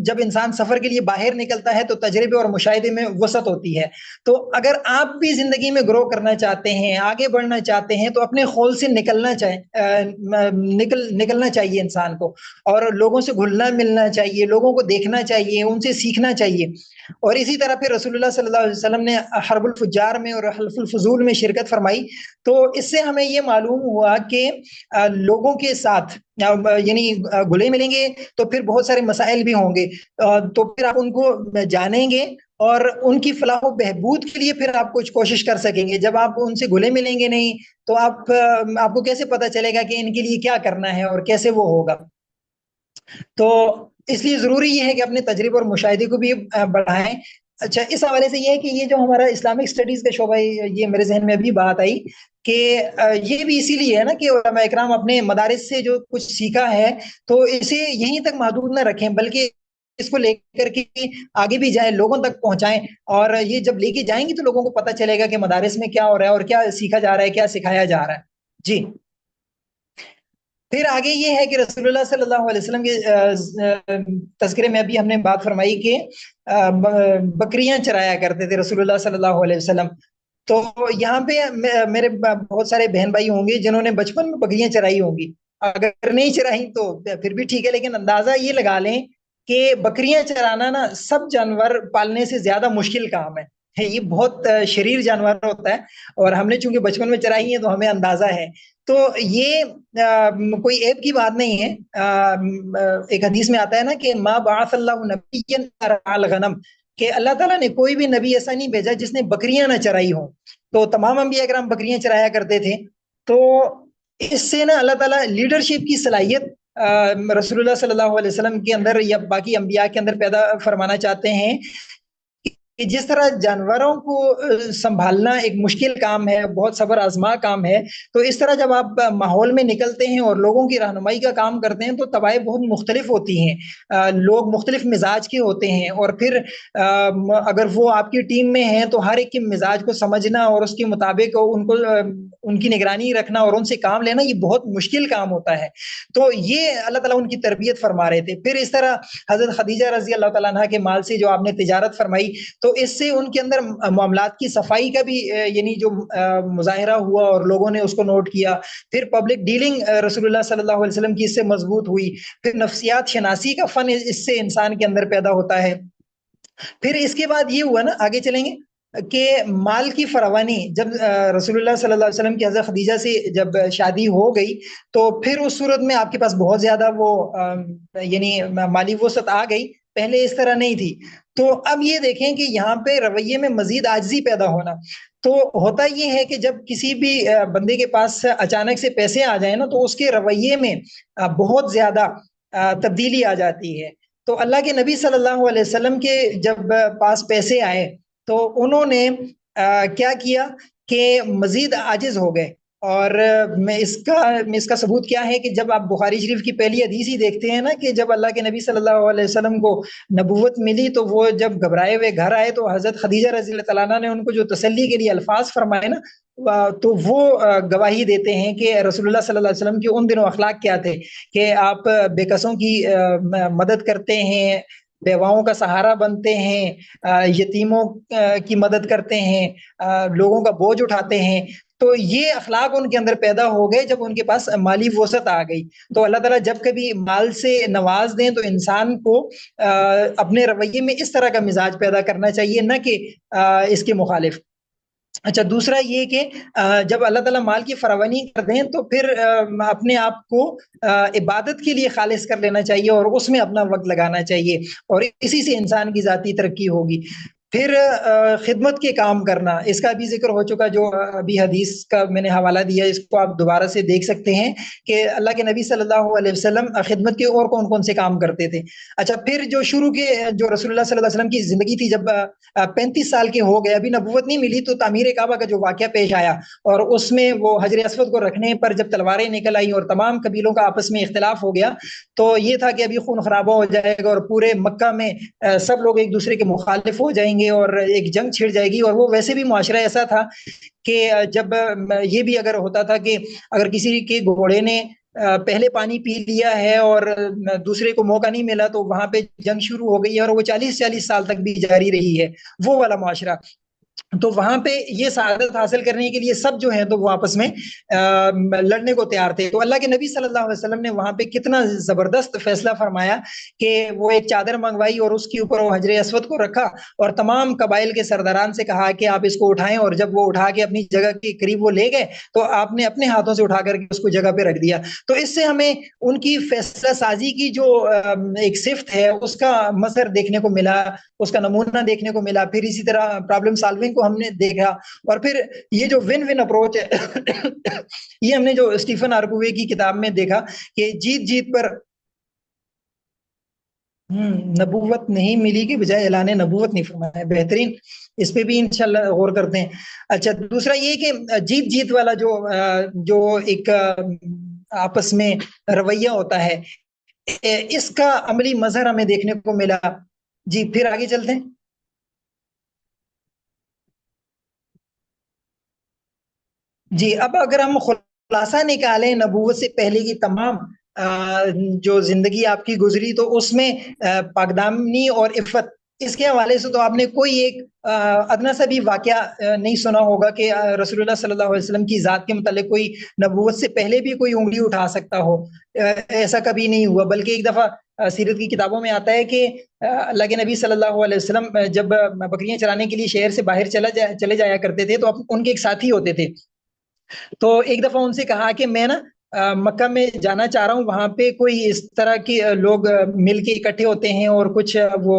S2: جب انسان سفر کے لیے باہر نکلتا ہے تو تجربے اور مشاہدے میں وسعت ہوتی ہے۔ تو اگر آپ بھی زندگی میں گرو کرنا چاہتے ہیں، آگے بڑھنا چاہتے ہیں، تو اپنے خول سے نکلنا چاہیے انسان کو، اور لوگوں سے گھلنا ملنا چاہیے، لوگوں کو دیکھنا چاہیے، ان سے سیکھنا چاہیے۔ اور اسی طرح پھر رسول اللہ صلی اللہ علیہ وسلم نے حرب الفجار میں اور حلف الفضول میں شرکت فرمائی۔ تو اس سے ہمیں یہ معلوم ہوا کہ لوگوں کے ساتھ یعنی گلے ملیں گے تو پھر بہت سارے مسائل بھی ہوں گے، تو پھر آپ ان کو جانیں گے اور ان کی فلاح و بہبود کے لیے پھر آپ کچھ کوشش کر سکیں گے۔ جب آپ ان سے گلے ملیں گے نہیں تو آپ کو کیسے پتا چلے گا کہ ان کے لیے کیا کرنا ہے اور کیسے وہ ہوگا؟ تو اس لیے ضروری یہ ہے کہ اپنے تجربے اور مشاہدے کو بھی بڑھائیں۔ اچھا، اس حوالے سے یہ ہے کہ یہ جو ہمارا اسلامک اسٹڈیز کا شعبہ ہے، یہ میرے ذہن میں ابھی بات آئی کہ یہ بھی اسی لیے ہے نا کہ علماء اکرام اپنے مدارس سے جو کچھ سیکھا ہے تو اسے یہیں تک محدود نہ رکھیں، بلکہ اس کو لے کر کے آگے بھی جائیں، لوگوں تک پہنچائیں۔ اور یہ جب لے کے جائیں گے تو لوگوں کو پتہ چلے گا کہ مدارس میں کیا ہو رہا ہے اور کیا سیکھا جا رہا ہے، کیا سکھایا جا رہا ہے جی۔ پھر آگے یہ ہے کہ رسول اللہ صلی اللہ علیہ وسلم کے تذکرے میں ابھی ہم نے بات فرمائی کہ بکریاں چرایا کرتے تھے رسول اللہ صلی اللہ علیہ وسلم۔ تو یہاں پہ میرے بہت سارے بہن بھائی ہوں گے جنہوں نے بچپن میں بکریاں چرائی ہوں گی، اگر نہیں چرائی تو پھر بھی ٹھیک ہے، لیکن اندازہ یہ لگا لیں کہ بکریاں چرانا نا سب جانور پالنے سے زیادہ مشکل کام ہے۔ یہ بہت شریر جانور ہوتا ہے، اور ہم نے چونکہ بچپن میں چرائی ہے تو ہمیں اندازہ ہے۔ تو یہ کوئی عیب کی بات نہیں ہے۔ ایک حدیث میں آتا ہے نا کہ ما بعث اللہ نبیا رعى الغنم، کہ اللہ تعالیٰ نے کوئی بھی نبی ایسا نہیں بھیجا جس نے بکریاں نہ چرائی ہوں۔ تو تمام انبیاء کرام بکریاں چرایا کرتے تھے۔ تو اس سے نا اللہ تعالیٰ لیڈرشپ کی صلاحیت رسول اللہ صلی اللہ علیہ وسلم کے اندر یا باقی انبیاء کے اندر پیدا فرمانا چاہتے ہیں کہ جس طرح جانوروں کو سنبھالنا ایک مشکل کام ہے، بہت صبر آزما کام ہے، تو اس طرح جب آپ ماحول میں نکلتے ہیں اور لوگوں کی رہنمائی کا کام کرتے ہیں تو طبائع بہت مختلف ہوتی ہیں، لوگ مختلف مزاج کے ہوتے ہیں، اور پھر اگر وہ آپ کی ٹیم میں ہیں تو ہر ایک کے مزاج کو سمجھنا اور اس کے مطابق ان کی نگرانی رکھنا اور ان سے کام لینا یہ بہت مشکل کام ہوتا ہے۔ تو یہ اللہ تعالیٰ ان کی تربیت فرما رہے تھے۔ پھر اس طرح حضرت خدیجہ رضی اللہ تعالیٰ عنہ کے مال سے جو آپ نے تجارت فرمائی، تو اس سے ان کے اندر معاملات کی صفائی کا بھی یعنی جو مظاہرہ ہوا اور لوگوں نے اس کو نوٹ کیا۔ پھر پبلک ڈیلنگ رسول اللہ صلی اللہ علیہ وسلم کی اس سے مضبوط ہوئی۔ پھر نفسیات شناسی کا فن اس سے انسان کے اندر پیدا ہوتا ہے۔ پھر اس کے بعد یہ ہوا نا، آگے چلیں گے، کہ مال کی فراوانی جب رسول اللہ صلی اللہ علیہ وسلم کی حضرت خدیجہ سے جب شادی ہو گئی تو پھر اس صورت میں آپ کے پاس بہت زیادہ وہ یعنی مالی وسعت آ گئی، پہلے اس طرح نہیں تھی۔ تو اب یہ دیکھیں کہ یہاں پہ رویے میں مزید عاجزی پیدا ہونا۔ تو ہوتا یہ ہے کہ جب کسی بھی بندے کے پاس اچانک سے پیسے آ جائیں نا تو اس کے رویے میں بہت زیادہ تبدیلی آ جاتی ہے۔ تو اللہ کے نبی صلی اللہ علیہ وسلم کے جب پاس پیسے آئے تو انہوں نے کیا کیا کہ مزید عاجز ہو گئے۔ اور اس کا ثبوت کیا ہے کہ جب آپ بخاری شریف کی پہلی حدیث ہی دیکھتے ہیں نا کہ جب اللہ کے نبی صلی اللہ علیہ وسلم کو نبوت ملی تو وہ جب گھبرائے ہوئے گھر آئے تو حضرت خدیجہ رضی اللہ تعالیٰ عنہ نے ان کو جو تسلی کے لیے الفاظ فرمائے نا تو وہ گواہی دیتے ہیں کہ رسول اللہ صلی اللہ علیہ وسلم کے ان دنوں اخلاق کیا تھے کہ آپ بے کسوں کی مدد کرتے ہیں، بیواؤں کا سہارا بنتے ہیں، یتیموں کی مدد کرتے ہیں، لوگوں کا بوجھ اٹھاتے ہیں۔ تو یہ اخلاق ان کے اندر پیدا ہو گئے جب ان کے پاس مالی وسعت آ گئی۔ تو اللہ تعالیٰ جب کبھی مال سے نواز دیں تو انسان کو اپنے رویے میں اس طرح کا مزاج پیدا کرنا چاہیے، نہ کہ اس کے مخالف۔ اچھا، دوسرا یہ کہ جب اللہ تعالیٰ مال کی فراوانی کر دیں تو پھر اپنے آپ کو عبادت کے لیے خالص کر لینا چاہیے اور اس میں اپنا وقت لگانا چاہیے، اور اسی سے انسان کی ذاتی ترقی ہوگی۔ پھر خدمت کے کام کرنا، اس کا بھی ذکر ہو چکا، جو ابھی حدیث کا میں نے حوالہ دیا، اس کو آپ دوبارہ سے دیکھ سکتے ہیں کہ اللہ کے نبی صلی اللہ علیہ وسلم خدمت کے اور کون کون سے کام کرتے تھے۔ اچھا، پھر جو شروع کے جو رسول اللہ صلی اللہ علیہ وسلم کی زندگی تھی، جب 35 سال کے ہو گئے، ابھی نبوت نہیں ملی، تو تعمیر کعبہ کا جو واقعہ پیش آیا، اور اس میں وہ حجر اسود کو رکھنے پر جب تلواریں نکل آئیں اور تمام قبیلوں کا آپس میں اختلاف ہو گیا، تو یہ تھا کہ ابھی خون خرابہ ہو جائے گا اور پورے مکہ میں سب لوگ ایک دوسرے کے مخالف ہو جائیں گے اور ایک جنگ چھڑ جائے گی۔ اور وہ ویسے بھی معاشرہ ایسا تھا کہ جب یہ بھی اگر ہوتا تھا کہ اگر کسی کے گھوڑے نے پہلے پانی پی لیا ہے اور دوسرے کو موقع نہیں ملا، تو وہاں پہ جنگ شروع ہو گئی ہے، اور وہ 40 سال تک بھی جاری رہی ہے، وہ والا معاشرہ۔ تو وہاں پہ یہ سعادت حاصل کرنے کے لیے سب جو ہیں تو وہ آپس میں لڑنے کو تیار تھے۔ تو اللہ کے نبی صلی اللہ علیہ وسلم نے وہاں پہ کتنا زبردست فیصلہ فرمایا کہ وہ ایک چادر منگوائی اور اس کے اوپر وہ حجر اسود کو رکھا اور تمام قبائل کے سرداران سے کہا کہ آپ اس کو اٹھائیں، اور جب وہ اٹھا کے اپنی جگہ کے قریب وہ لے گئے تو آپ نے اپنے ہاتھوں سے اٹھا کر کے اس کو جگہ پہ رکھ دیا۔ تو اس سے ہمیں ان کی فیصلہ سازی کی جو ایک صفت ہے اس کا مظہر دیکھنے کو ملا، اس کا نمونہ دیکھنے کو ملا۔ پھر اسی طرح پرابلم سالونگ کو ہم نے دیکھا، اور پھر یہ جو ون ون اپروچ ہے یہ ہم نے جو اسٹیفن آرکوے کی کتاب میں دیکھا کہ جیت جیت پر نبوت نہیں ملی کے بجائے اعلان نبوت نہیں فرمایا، بہترین، اس پہ بھی انشاءاللہ غور کرتے ہیں۔ اچھا، دوسرا یہ کہ جیت جیت والا جو ایک آپس میں رویہ ہوتا ہے، اس کا عملی مظہر ہمیں دیکھنے کو ملا۔ جی پھر آگے چلتے ہیں۔ جی اب اگر ہم خلاصہ نکالیں نبوت سے پہلے کی تمام جو زندگی آپ کی گزری، تو اس میں پاکدامنی اور عفت، اس کے حوالے سے تو آپ نے کوئی ایک ادنا سا بھی واقعہ نہیں سنا ہوگا کہ رسول اللہ صلی اللہ علیہ وسلم کی ذات کے متعلق کوئی نبوت سے پہلے بھی کوئی انگلی اٹھا سکتا ہو، ایسا کبھی نہیں ہوا۔ بلکہ ایک دفعہ سیرت کی کتابوں میں آتا ہے کہ اللہ کے نبی صلی اللہ علیہ وسلم جب بکریاں چرانے کے لیے شہر سے باہر چلے جایا کرتے تھے، تو ان کے ایک ساتھی ہوتے تھے، تو ایک دفعہ ان سے کہا کہ میں نا مکہ میں جانا چاہ رہا ہوں، وہاں پہ کوئی اس طرح کے لوگ مل کے اکٹھے ہوتے ہیں اور کچھ وہ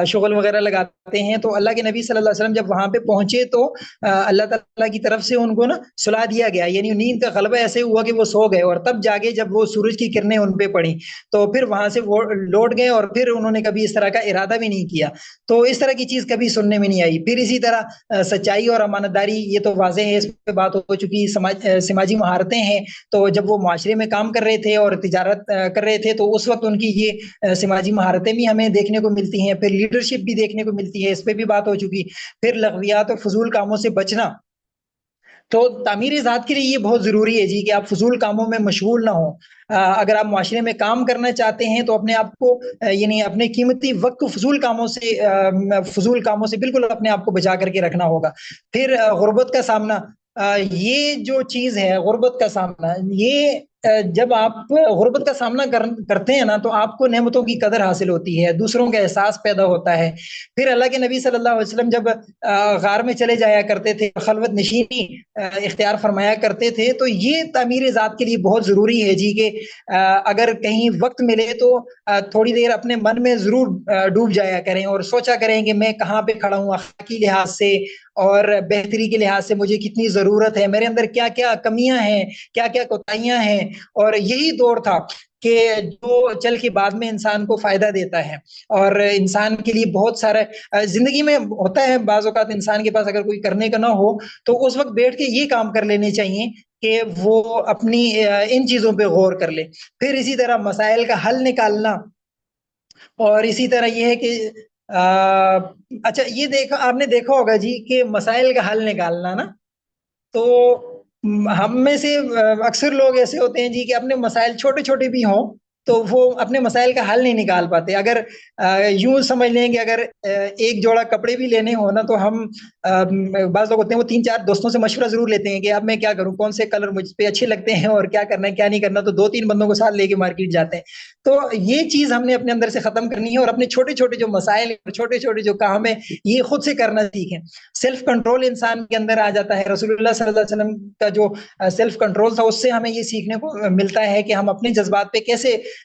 S2: شغل وغیرہ لگاتے ہیں۔ تو اللہ کے نبی صلی اللہ علیہ وسلم جب وہاں پہ پہنچے تو اللہ تعالیٰ کی طرف سے ان کو نا سلا دیا گیا، یعنی نیند کا غلبہ ایسے ہوا کہ وہ سو گئے، اور تب جاگے جب وہ سورج کی کرنیں ان پہ پڑی، تو پھر وہاں سے وہ لوٹ گئے، اور پھر انہوں نے کبھی اس طرح کا ارادہ بھی نہیں کیا۔ تو اس طرح کی چیز کبھی سننے میں نہیں آئی۔ پھر اسی طرح سچائی اور امانت داری، یہ تو واضح ہے، اس پہ بات ہو چکی۔ سماجی مہارتیں ہیں، تو جب وہ معاشرے میں کام کر رہے تھے اور تجارت کر رہے تھے، تو اس وقت ان کی یہ سماجی مہارتیں بھی ہمیں دیکھنے کو ملتی ہیں۔ پھر لیڈرشپ بھی دیکھنے کو ملتی ہے، اس پہ بھی بات ہو چکی۔ پھر لغویات اور فضول کاموں سے بچنا، تو تعمیر ذات کے لیے یہ بہت ضروری ہے جی کہ آپ فضول کاموں میں مشغول نہ ہوں۔ اگر آپ معاشرے میں کام کرنا چاہتے ہیں تو اپنے آپ کو یعنی اپنے قیمتی وقت کو فضول کاموں سے بالکل اپنے آپ کو بچا کر کے رکھنا ہوگا۔ پھر غربت کا سامنا، یہ جو چیز ہے غربت کا سامنا، یہ جب آپ غربت کا سامنا کرتے ہیں نا، تو آپ کو نعمتوں کی قدر حاصل ہوتی ہے، دوسروں کا احساس پیدا ہوتا ہے۔ پھر اللہ کے نبی صلی اللہ علیہ وسلم جب غار میں چلے جایا کرتے تھے، خلوت نشینی اختیار فرمایا کرتے تھے، تو یہ تعمیر ذات کے لیے بہت ضروری ہے جی کہ اگر کہیں وقت ملے تو تھوڑی دیر اپنے من میں ضرور ڈوب جایا کریں اور سوچا کریں کہ میں کہاں پہ کھڑا ہوں، اخلاقی لحاظ سے اور بہتری کے لحاظ سے مجھے کتنی ضرورت ہے، میرے اندر کیا کیا کمیاں ہیں، کیا کیا کوتاہیاں ہیں۔ اور یہی دور تھا کہ جو چل کے بعد میں انسان کو فائدہ دیتا ہے، اور انسان کے لیے بہت سارا زندگی میں ہوتا ہے، بعض اوقات انسان کے پاس اگر کوئی کرنے کا نہ ہو تو اس وقت بیٹھ کے یہ کام کر لینے چاہیے کہ وہ اپنی ان چیزوں پہ غور کر لے۔ پھر اسی طرح مسائل کا حل نکالنا، اور اسی طرح یہ ہے کہ اچھا یہ آپ نے دیکھا ہوگا جی کہ مسائل کا حل نکالنا نا، تو ہم میں سے اکثر لوگ ایسے ہوتے ہیں جی کہ اپنے مسائل چھوٹے چھوٹے بھی ہوں تو وہ اپنے مسائل کا حل نہیں نکال پاتے۔ اگر یوں سمجھ لیں کہ اگر ایک جوڑا کپڑے بھی لینے ہو نا، تو ہم بعض لوگ ہوتے ہیں وہ 3-4 دوستوں سے مشورہ ضرور لیتے ہیں کہ اب میں کیا کروں، کون سے کلر مجھ پہ اچھے لگتے ہیں اور کیا کرنا ہے کیا نہیں کرنا، تو 2-3 بندوں کو ساتھ لے کے مارکیٹ جاتے ہیں۔ تو یہ چیز ہم نے اپنے اندر سے ختم کرنی ہے، اور اپنے چھوٹے چھوٹے جو مسائل، چھوٹے چھوٹے جو کام ہے، یہ خود سے کرنا سیکھیں۔ سیلف کنٹرول انسان کے اندر آ جاتا ہے۔ رسول اللہ صلی اللہ علیہ وسلم کا جو سیلف کنٹرول تھا، اس سے ہمیں یہ سیکھنے کو ملتا ہے کہ ہم اپنے جذبات پہ کیسے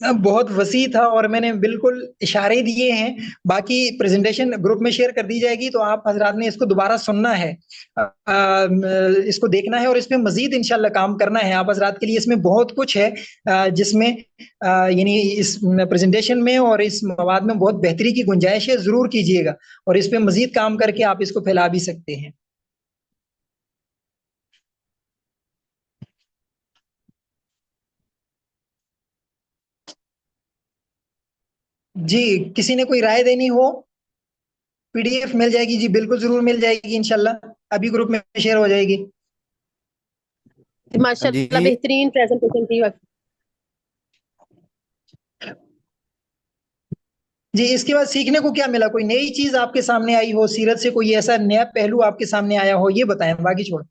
S2: بہت وسیع تھا اور میں نے بالکل اشارے دیے ہیں. باقی پریزنٹیشن گروپ میں شیئر کر دی جائے گی تو آپ حضرات نے اس کو دوبارہ سننا ہے, اس کو دیکھنا ہے اور اس پہ مزید انشاءاللہ کام کرنا ہے. آپ حضرات کے لیے اس میں بہت کچھ ہے جس میں یعنی اس پریزنٹیشن میں اور اس مواد میں بہت بہتری کی گنجائش ہے. ضرور کیجیے گا اور اس پہ مزید کام کر کے آپ اس کو پھیلا بھی سکتے ہیں. جی کسی نے کوئی رائے دینی ہو؟ پی ڈی ایف مل جائے گی. جی بالکل ضرور مل جائے گی انشاءاللہ, ابھی گروپ میں شیئر ہو جائے گی.
S6: ماشاء
S7: جی
S6: اللہ بہترین پریزنٹیشن تھی.
S2: جی اس کے بعد سیکھنے کو کیا ملا؟ کوئی نئی چیز آپ کے سامنے آئی ہو سیرت سے, کوئی ایسا نیا پہلو آپ کے سامنے آیا ہو, یہ بتائیں. باقی چھوڑ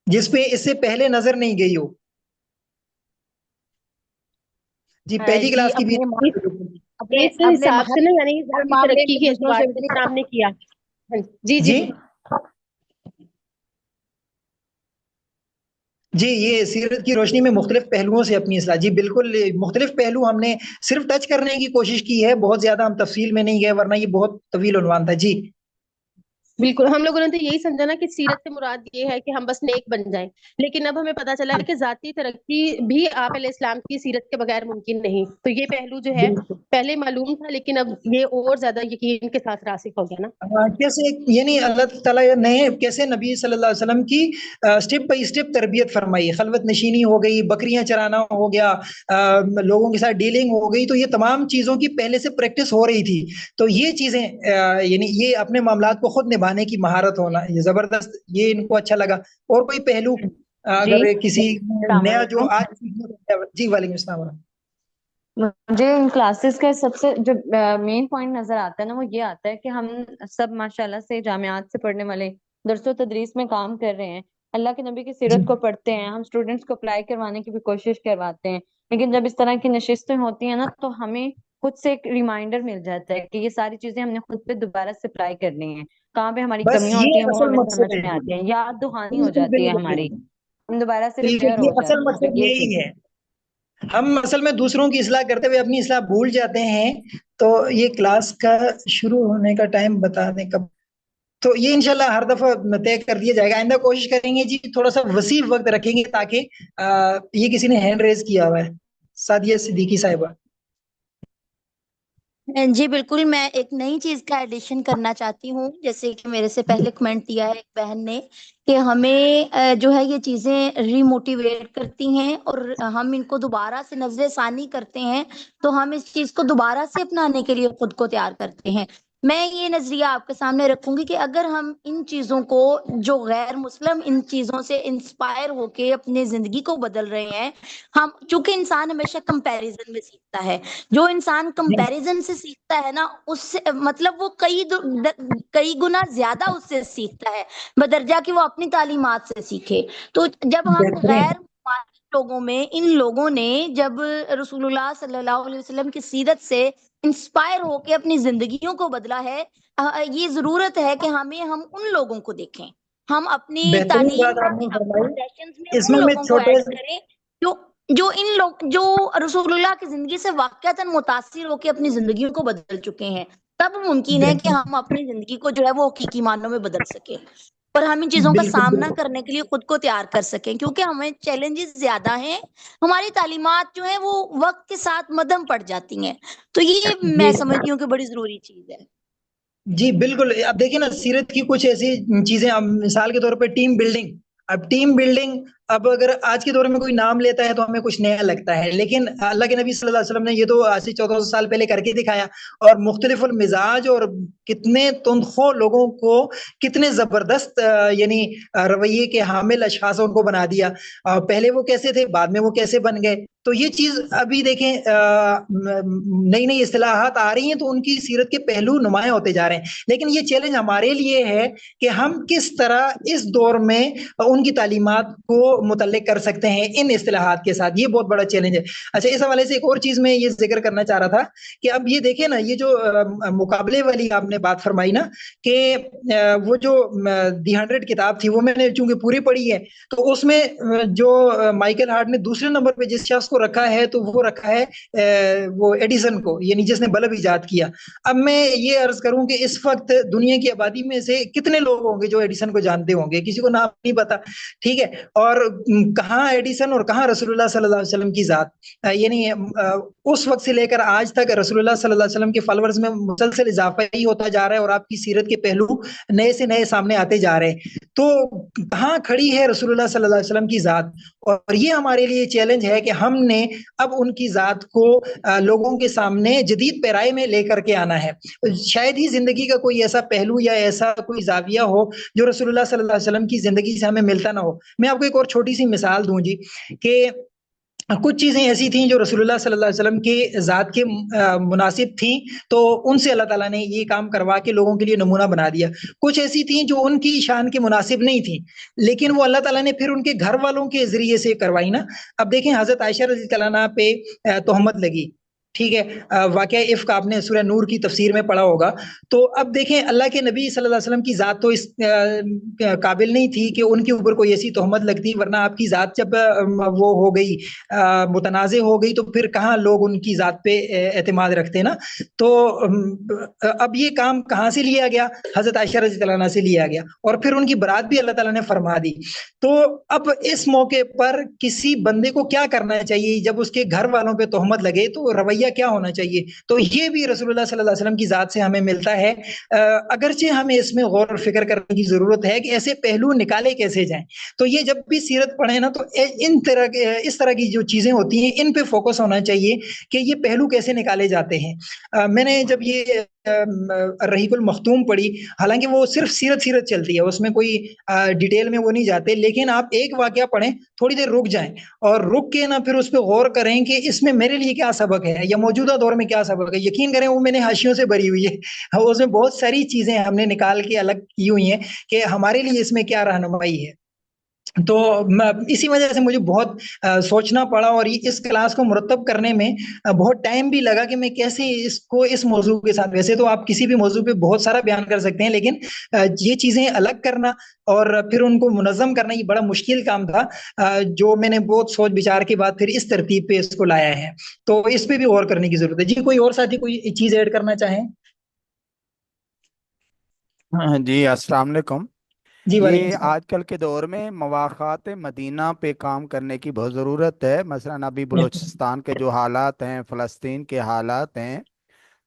S2: جس پہ اس سے پہلے نظر نہیں گئی ہو. جی پہلی
S4: جی
S2: کلاس کی بھی
S4: اپنے
S6: اس
S4: اپنے
S6: حساب سے نا یعنی
S4: ہر
S6: ذاتی
S4: معاملے
S6: ترقی
S4: میں
S6: کے
S4: دوسروں
S6: اعتبار
S4: سے
S6: سے جیسے آپ نے کیا. جی جی
S2: جی
S6: جی
S2: جی یہ سیرت کی روشنی میں مختلف پہلوؤں سے اپنی اصلاح. جی بالکل مختلف پہلو ہم نے صرف ٹچ کرنے کی کوشش کی ہے, بہت زیادہ ہم تفصیل میں نہیں گئے ورنہ یہ بہت طویل عنوان تھا. جی
S6: بالکل. ہم لوگوں نے تو یہی سمجھا نا کہ سیرت سے مراد یہ ہے کہ ہم بس نیک بن جائیں, لیکن اب ہمیں پتا چلا ہے کہ ذاتی ترقی بھی آپ علیہ السلام کی سیرت کے بغیر ممکن نہیں. تو یہ پہلو جو ہے
S2: بالکل.
S6: پہلے معلوم تھا لیکن اب یہ اور زیادہ یقین کے ساتھ راسخ ہو گیا نا.
S2: کیسے یعنی اللہ تعالیٰ نے کیسے نبی صلی اللہ علیہ وسلم کی اسٹیپ بائی اسٹیپ تربیت فرمائی. خلوت نشینی ہو گئی, بکریاں چرانا ہو گیا, لوگوں کے ساتھ ڈیلنگ ہو گئی, تو یہ تمام چیزوں کی پہلے سے پریکٹس ہو رہی تھی. تو یہ چیزیں یعنی یہ اپنے معاملات کو خود نبھانے کی مہارت ہونا یہ زبردست, یہ ان کو اچھا لگا. اور کوئی پہلو
S8: جی
S2: اگر کسی
S8: السلام
S2: نیا جو
S8: علیکم.
S2: آج. جی وعلیکم السلام.
S8: مجھے ان کلاسز کا سب سے جو مین پوائنٹ نظر آتا ہے نا وہ یہ آتا ہے کہ ہم سب ماشاءاللہ سے جامعات سے پڑھنے والے درس و تدریس میں کام کر رہے ہیں, اللہ کے نبی کی
S2: جی
S8: سیرت کو پڑھتے ہیں, ہم اسٹوڈینٹس کو اپلائی کروانے کی بھی کوشش کرواتے ہیں. لیکن جب اس طرح کی نشستیں ہوتی ہیں نا تو ہمیں خود سے ایک ریمائنڈر مل جاتا ہے کہ یہ ساری چیزیں ہم نے خود پہ دوبارہ سے اپلائی کرنی ہے. کہاں پہ ہماری
S2: بس
S8: کمیاں ہوتی ہیں
S2: یہ
S8: وہ
S2: اصل
S8: ہمیں
S2: مقصد
S8: سمجھ
S2: ہے.
S8: میں آتی ہیں, یاد دہانی ہو
S2: بالکل
S8: جاتی ہے
S2: بالکل
S8: ہماری, ہم دوبارہ سے ریپیئر
S2: بالکل,
S8: ہو
S2: یہ اصل
S8: جاتے ہیں. تو
S2: مقصد
S8: یہ
S2: یہی
S8: چیز
S2: ہے. ہم اصل میں دوسروں کی اصلاح کرتے ہوئے اپنی اصلاح بھول جاتے ہیں. تو یہ کلاس کا شروع ہونے کا ٹائم بتا دیں کب؟ تو یہ انشاءاللہ ہر دفعہ طے کر دیا جائے گا. آئندہ کوشش کریں گے جی تھوڑا سا وسیع وقت رکھیں گے تاکہ یہ کسی نے ہینڈ ریز کیا ہوا ہے, سعدیہ صدیقی صاحبہ.
S5: جی بالکل, میں ایک نئی چیز کا ایڈیشن کرنا چاہتی ہوں. جیسے کہ میرے سے پہلے کمنٹ دیا ہے ایک بہن نے کہ ہمیں جو ہے یہ چیزیں ری موٹیویٹ کرتی ہیں اور ہم ان کو دوبارہ سے نظر ثانی کرتے ہیں, تو ہم اس چیز کو دوبارہ سے اپنانے کے لیے خود کو تیار کرتے ہیں. میں یہ نظریہ آپ کے سامنے رکھوں گی کہ اگر ہم ان چیزوں کو, جو غیر مسلم ان چیزوں سے انسپائر ہو کے اپنی زندگی کو بدل رہے ہیں, ہم چونکہ انسان ہمیشہ کمپیریزن میں سیکھتا ہے, جو انسان کمپیریزن سے سیکھتا ہے نا اس سے مطلب وہ کئی گنا زیادہ اس سے سیکھتا ہے بدرجہ کہ وہ اپنی تعلیمات سے سیکھے. تو جب ہم
S2: بہترین.
S5: غیر لوگوں میں ان لوگوں نے جب رسول اللہ صلی اللہ علیہ وسلم کی سیرت سے انسپائر ہو کے اپنی زندگیوں کو بدلا ہے, یہ ضرورت ہے کہ ہم ان لوگوں کو دیکھیں, ہم اپنی
S2: بہترین
S5: تعلیم
S2: بات آپ
S5: میں
S2: نے
S5: اپنے
S2: فرمائی.
S5: سیشنز میں
S2: اس
S5: ان
S2: میں
S5: لوگوں کو
S2: چھوٹے
S5: ایڈ کریں جو رسول اللہ کی زندگی سے واقعتاً متاثر ہو کے اپنی زندگیوں کو بدل چکے ہیں. تب ممکن ہے کہ
S2: بہترین.
S5: ہم اپنی زندگی کو جو ہے وہ حقیقی معنوں میں بدل سکیں اور ہم ان چیزوں کا
S2: بالکل
S5: سامنا
S2: بالکل.
S5: کرنے کے لیے خود کو تیار کر سکیں, کیونکہ ہمیں چیلنجز زیادہ ہیں. ہماری تعلیمات جو ہیں وہ وقت کے ساتھ مدھم پڑ جاتی ہیں, تو یہ
S2: جی
S5: میں سمجھتی ہوں کہ بڑی ضروری چیز ہے.
S2: جی بالکل. اب دیکھیں نا سیرت کی کچھ ایسی چیزیں, اب مثال کے طور پہ ٹیم بلڈنگ. اب ٹیم بلڈنگ, اب اگر آج کے دور میں کوئی نام لیتا ہے تو ہمیں کچھ نیا لگتا ہے, لیکن اللہ کے نبی صلی اللہ علیہ وسلم نے یہ تو آج سے 1400 سال پہلے کر کے دکھایا. اور مختلف المزاج اور کتنے تندخو لوگوں کو کتنے زبردست یعنی رویے کے حامل اشخاص ان کو بنا دیا. پہلے وہ کیسے تھے, بعد میں وہ کیسے بن گئے. تو یہ چیز ابھی دیکھیں نئی نئی اصطلاحات آ رہی ہیں تو ان کی سیرت کے پہلو نمایاں ہوتے جا رہے ہیں. لیکن یہ چیلنج ہمارے لیے ہے کہ ہم کس طرح اس دور میں ان کی تعلیمات کو متعلق کر سکتے ہیں ان اصطلاحات کے ساتھ. یہ بہت بڑا چیلنج ہے. اچھا, اس حوالے سے ایک اور چیز میں یہ ذکر کرنا چاہ رہا تھا کہ اب یہ دیکھیں نا, یہ جو مقابلے والی آپ نے بات فرمائی نا کہ وہ جو دی 100 کتاب تھی وہ میں نے چونکہ پوری پڑھی ہے, تو اس میں جو مائیکل ہارٹ نے دوسرے نمبر پہ جس شخص کو رکھا ہے تو وہ رکھا ہے وہ ایڈیسن کو، یعنی جس نے بلب ایجاد کیا۔ اب میں یہ عرض کروں کہ اس وقت دنیا کی آبادی میں سے کتنے لوگ ہوں گے جو ایڈیسن کو جانتے ہوں گے؟ کسی کو نام نہیں پتا، ٹھیک ہے؟ اور کہاں ایڈیسن اور کہاں رسول اللہ صلی اللہ علیہ وسلم کی ذات؟ یعنی اس وقت سے لے کر آج تک رسول اللہ صلی اللہ علیہ وسلم کے فالورز میں مسلسل اضافہ ہی ہوتا جا رہا ہے، اور آپ کی سیرت کے پہلو نئے سے نئے سامنے آتے جا رہے ہیں۔ تو کہاں کھڑی ہے رسول اللہ صلی اللہ علیہ وسلم کی ذات؟ اور یہ ہمارے لیے چیلنج ہے کہ ہم نے اب ان کی ذات کو لوگوں کے سامنے جدید پیرائے میں لے کر کے آنا ہے۔ شاید ہی زندگی کا کوئی ایسا پہلو یا ایسا کوئی زاویہ ہو جو رسول اللہ صلی اللہ علیہ وسلم کی زندگی سے ہمیں ملتا نہ ہو۔ میں آپ کو ایک اور چھوٹی سی مثال دوں جی، کہ کچھ چیزیں ایسی تھیں جو رسول اللہ صلی اللہ علیہ وسلم کے ذات کے مناسب تھیں، تو ان سے اللہ تعالیٰ نے یہ کام کروا کے لوگوں کے لیے نمونہ بنا دیا۔ کچھ ایسی تھیں جو ان کی شان کے مناسب نہیں تھیں، لیکن وہ اللہ تعالیٰ نے پھر ان کے گھر والوں کے ذریعے سے کروائی نا۔ اب دیکھیں حضرت عائشہ رضی اللہ عنہا پہ تہمت لگی، ٹھیک ہے، واقعہ افک آپ نے سورہ نور کی تفسیر میں پڑھا ہوگا۔ تو اب دیکھیں اللہ کے نبی صلی اللہ علیہ وسلم کی ذات تو اس قابل نہیں تھی کہ ان کے اوپر کوئی ایسی تہمت لگتی، ورنہ آپ کی ذات جب وہ ہو گئی متنازع ہو گئی تو پھر کہاں لوگ ان کی ذات پہ اعتماد رکھتے نا۔ تو اب یہ کام کہاں سے لیا گیا؟ حضرت عائشہ رضی اللہ عنہا سے لیا گیا، اور پھر ان کی برات بھی اللہ تعالیٰ نے فرما دی۔ تو اب اس موقع پر کسی بندے کو کیا کرنا چاہیے جب اس کے گھر والوں پہ تہمت لگے؟ تو رویہ کیا ہونا چاہیے؟ تو یہ بھی رسول اللہ صلی اللہ علیہ وسلم کی ذات سے ہمیں ملتا ہے۔ اگرچہ ہمیں اس میں غور و فکر کرنے کی ضرورت ہے کہ ایسے پہلو نکالے کیسے جائیں۔ تو یہ جب بھی سیرت پڑھیں نا تو اس طرح کی جو چیزیں ہوتی ہیں ان پہ فوکس ہونا چاہیے کہ یہ پہلو کیسے نکالے جاتے ہیں۔ میں نے جب یہ رحیق المختوم پڑھی، حالانکہ وہ صرف سیرت چلتی ہے، اس میں کوئی ڈیٹیل میں وہ نہیں جاتے، لیکن آپ ایک واقعہ پڑھیں، تھوڑی دیر رک جائیں اور رک کے نا پھر اس پہ غور کریں کہ اس میں میرے لیے کیا سبق ہے یا موجودہ دور میں کیا سبق ہے۔ یقین کریں وہ میں نے حاشیوں سے بھری ہوئی ہے، اس میں بہت ساری چیزیں ہم نے نکال کے الگ کی ہوئی ہیں کہ ہمارے لیے اس میں کیا رہنمائی ہے۔ تو اسی وجہ سے مجھے بہت سوچنا پڑا، اور اس کلاس کو مرتب کرنے میں بہت ٹائم بھی لگا کہ میں کیسے اس موضوع کے ساتھ، ویسے تو آپ کسی بھی موضوع پہ بہت سارا بیان کر سکتے ہیں، لیکن یہ چیزیں الگ کرنا اور پھر ان کو منظم کرنا یہ بڑا مشکل کام تھا، جو میں نے بہت سوچ بچار کے بعد پھر اس ترتیب پہ اس کو لایا ہے۔ تو اس پہ بھی غور کرنے کی ضرورت ہے۔ جی کوئی اور ساتھی کوئی چیز ایڈ کرنا چاہیں؟
S7: جی السلام علیکم۔
S2: جی وعلیکم
S7: یہ
S2: السلام۔
S7: آج کل کے دور میں مواخات مدینہ پہ کام کرنے کی بہت ضرورت ہے۔ مثلا ابھی بلوچستان کے جو حالات ہیں، فلسطین کے حالات ہیں،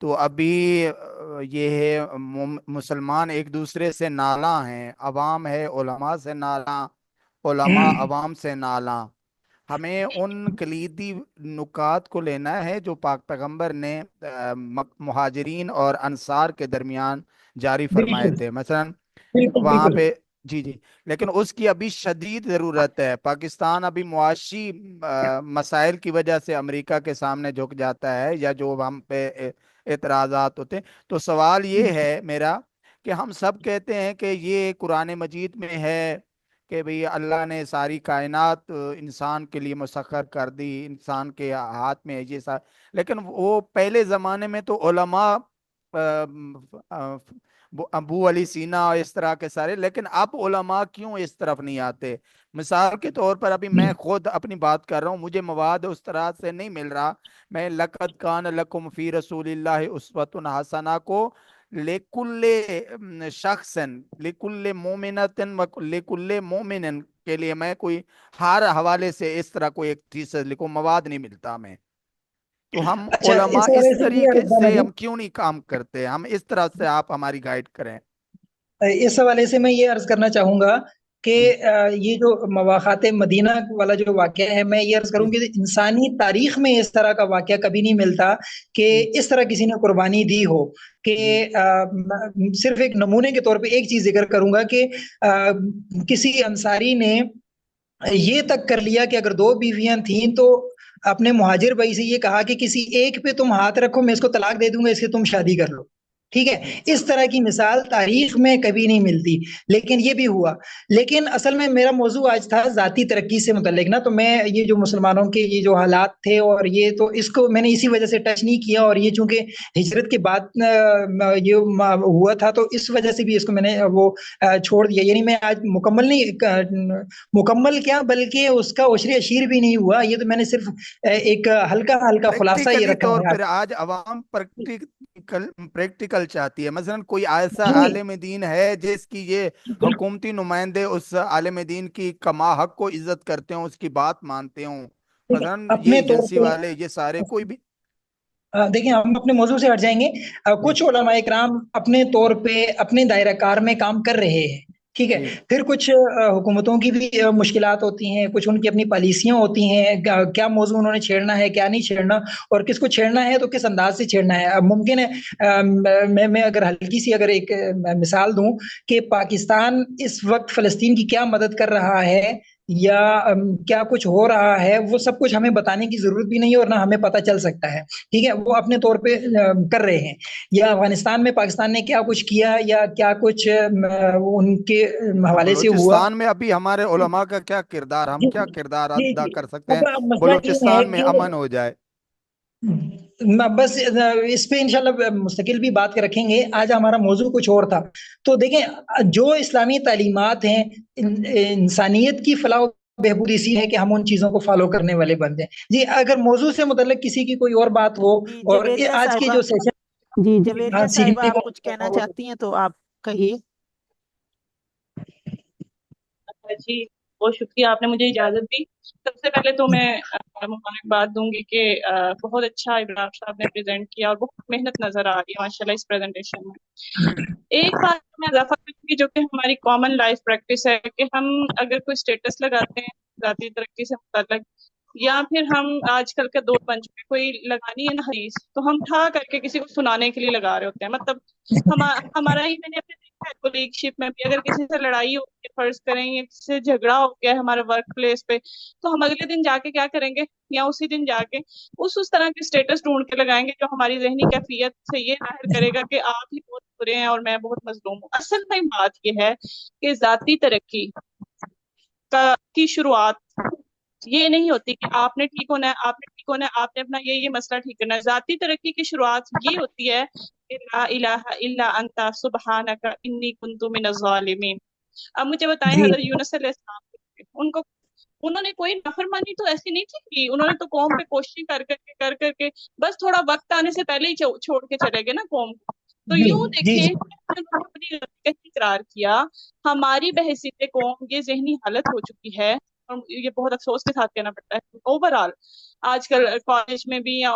S7: تو ابھی یہ ہے مسلمان ایک دوسرے سے نالاں ہیں، عوام ہے علماء سے نالاں، علماء عوام سے نالاں۔ ہمیں ان کلیدی نکات کو لینا ہے جو پاک پیغمبر نے مہاجرین اور انصار کے درمیان جاری فرمائے
S2: بالکل
S7: تھے۔ مثلا
S2: بالکل
S7: وہاں
S2: بالکل
S7: پہ جی لیکن اس کی ابھی شدید ضرورت ہے۔ پاکستان ابھی معاشی مسائل کی وجہ سے امریکہ کے سامنے جھک جاتا ہے، یا جو ہم پہ اعتراضات ہوتے ہیں۔ تو سوال یہ ہے میرا کہ ہم سب کہتے ہیں کہ یہ قرآن مجید میں ہے کہ بھئی اللہ نے ساری کائنات انسان کے لیے مسخر کر دی، انسان کے ہاتھ میں ہے یہ لیکن وہ پہلے زمانے میں تو علماء ابو علی سینا اور اس طرح کے سارے، لیکن اب علماء کیوں اس طرف نہیں آتے؟ مثال کے طور پر ابھی میں خود اپنی بات کر رہا ہوں، مجھے مواد اس طرح سے نہیں مل رہا۔ میں لقد کان لکم فی رسول اللہ اسوۃ حسنہ کو لکل شخص لکل مومنۃ لکل مومن کے لیے میں کوئی ہر حوالے سے اس طرح کوئی ایک چیز لکھوں، مواد نہیں ملتا میں۔ تو ہم
S2: اچھا
S7: علماء
S2: اس حوالے
S7: اس
S2: سے یہ
S7: طریقے
S2: عرض
S7: سے
S2: ہے
S7: ہم کیوں نہیں کام کرتے؟ ہم اس طرح سے آپ ہماری گائیڈ کریں۔
S2: اس حوالے سے میں یہ عرض کرنا چاہوں گا کہ یہ جو مواخات مدینہ والا جو واقعہ ہے، میں یہ عرض کروں کہ انسانی تاریخ میں اس طرح کا واقعہ کبھی نہیں ملتا کہ اس طرح کسی نے قربانی دی ہو۔ کہ صرف ایک نمونے کے طور پہ ایک چیز ذکر کروں گا کہ کسی انصاری نے یہ تک کر لیا کہ اگر 2 بیویاں تھیں تو اپنے مہاجر بھائی سے یہ کہا کہ کسی ایک پہ تم ہاتھ رکھو، میں اس کو طلاق دے دوں گا، اس سے تم شادی کر لو۔ ٹھیک ہے، اس طرح کی مثال تاریخ میں کبھی نہیں ملتی، لیکن یہ بھی ہوا۔ لیکن اصل میں میرا موضوع آج تھا ذاتی ترقی سے متعلق نا، تو میں یہ جو مسلمانوں کے یہ جو حالات تھے اور یہ تو اس کو میں نے اسی وجہ سے ٹچ نہیں کیا، اور یہ چونکہ ہجرت کے بعد یہ ہوا تھا تو اس وجہ سے بھی اس کو میں نے وہ چھوڑ دیا۔ یعنی میں آج مکمل نہیں، مکمل کیا بلکہ اس کا عشر اشیر بھی نہیں ہوا، یہ تو میں نے صرف ایک ہلکا ہلکا خلاصہ یہ
S7: پریکٹیکلی
S2: رکھا
S7: طور
S2: ہے۔
S7: پر آج عوام پریکٹیکل چاہتی ہے، مثلا کوئی ایسا
S2: جی
S7: عالم دین ہے جس کی یہ حکومتی نمائندے اس عالم دین کی کما حق کو عزت کرتے ہوں، اس کی بات مانتے ہوں، مثلا یہ
S2: اپنے طور
S7: ایجنسی
S2: پہ
S7: والے، یہ سارے کوئی بھی؟
S2: دیکھیں ہم اپنے موضوع سے ہٹ جائیں گے۔ کچھ
S7: جی
S2: علماء کرام اپنے طور پہ اپنے دائرہ کار میں کام کر رہے ہیں، ٹھیک ہے۔
S7: جی
S2: پھر کچھ حکومتوں کی بھی مشکلات ہوتی ہیں، کچھ ان کی اپنی پالیسیاں ہوتی ہیں، کیا موضوع انہوں نے چھیڑنا ہے کیا نہیں چھیڑنا، اور کس کو چھیڑنا ہے تو کس انداز سے چھیڑنا ہے۔ اب ممکن ہے میں اگر ہلکی سی اگر ایک مثال دوں کہ پاکستان اس وقت فلسطین کی کیا مدد کر رہا ہے یا کیا کچھ ہو رہا ہے، وہ سب کچھ ہمیں بتانے کی ضرورت بھی نہیں ہے اور نہ ہمیں پتہ چل سکتا ہے، ٹھیک ہے۔ وہ اپنے طور پہ کر رہے ہیں، یا افغانستان میں پاکستان نے کیا کچھ کیا یا کیا کچھ ان کے حوالے سے ہوا۔
S7: بلوچستان میں ابھی ہمارے علماء کا کیا کردار، ہم
S2: جی
S7: کیا کردار
S2: جی
S7: ادا
S2: جی۔
S7: کر سکتے ہیں
S2: اب مسئلہ یہ ہے
S7: بلوچستان میں
S2: کہ
S7: امن ہو جائے؟
S2: بس اس پہ انشاءاللہ مستقل بھی بات رکھیں گے، آج ہمارا موضوع کچھ اور تھا۔ تو دیکھیں جو اسلامی تعلیمات ہیں، انسانیت کی فلاح و بہبود اسی ہے کہ ہم ان چیزوں کو فالو کرنے والے بنتے ہیں۔ جی اگر موضوع سے متعلق کسی کی کوئی اور بات ہو،
S9: جی
S2: اور
S9: جویریہ
S2: آج کی
S9: صاحبہ،
S2: جو سیشن
S9: جی جویریہ صاحبہ
S2: سیکھنے
S9: آپ کچھ کہنا
S2: کو،
S9: چاہتی ہیں تو آپ کہیے۔
S10: جی بہت شکریہ، آپ نے مجھے اجازت دی۔ سب سے پہلے تو میں مبارکباد دوں گی کہ بہت اچھا ابراہیم صاحب نے پریزنٹ کیا اور بہت محنت نظر آ رہی ہے ماشاء اللہ اس پریزنٹیشن میں۔ ایک بات میں اضافہ کروں گی جو کہ ہماری کامن لائف پریکٹس ہے کہ ہم اگر کوئی اسٹیٹس لگاتے ہیں ذاتی ترقی سے متعلق، یا پھر ہم آج کل کا دور بن چکے کوئی لگانی ہے نا حدیث تو ہم ٹھا کر کے کسی کو سنانے کے لیے لگا رہے ہوتے ہیں۔ مطلب ہمارا ہی میں نے اپنے دیکھا ہے کولیگ شپ میں بھی، اگر کسی سے لڑائی ہو گئی فرض کریں یا کسی سے جھگڑا ہو گیا ہمارے ورک پلیس پہ، تو ہم اگلے دن جا کے کیا کریں گے، یا اسی دن جا کے اس طرح کے اسٹیٹس ڈھونڈ کے لگائیں گے جو ہماری ذہنی کیفیت سے یہ ظاہر کرے گا کہ آپ ہی بہت برے ہیں اور میں بہت مظلوم ہوں۔ اصل میں بات یہ ہے کہ ذاتی ترقی کی شروعات یہ نہیں ہوتی کہ آپ نے ٹھیک ہونا ہے، آپ نے ٹھیک ہونا ہے، آپ نے اپنا یہ مسئلہ ٹھیک کرنا ہے۔ ذاتی ترقی کی شروعات یہ ہوتی ہے کہ لا الہ الا انت سبحانک انی کنت من الظالمین۔ اب مجھے بتائیں
S2: جی
S10: حضرت یونس علیہ السلام، انہوں نے کوئی نافرمانی تو ایسی نہیں تھی کہ انہوں نے تو قوم پہ کوشش کر کے بس تھوڑا وقت آنے سے پہلے ہی چھوڑ کے چلے گئے نا قوم کو۔ تو
S2: جی
S10: یوں
S2: جی
S10: دیکھیں انہوں نے اپنی غلطی کا اقرار کیا، ہماری بحیثیت قوم یہ ذہنی حالت ہو چکی ہے، اور یہ بہت افسوس کے ساتھ کہنا پڑتا ہے اوور آل آج کل کالج میں بھی یا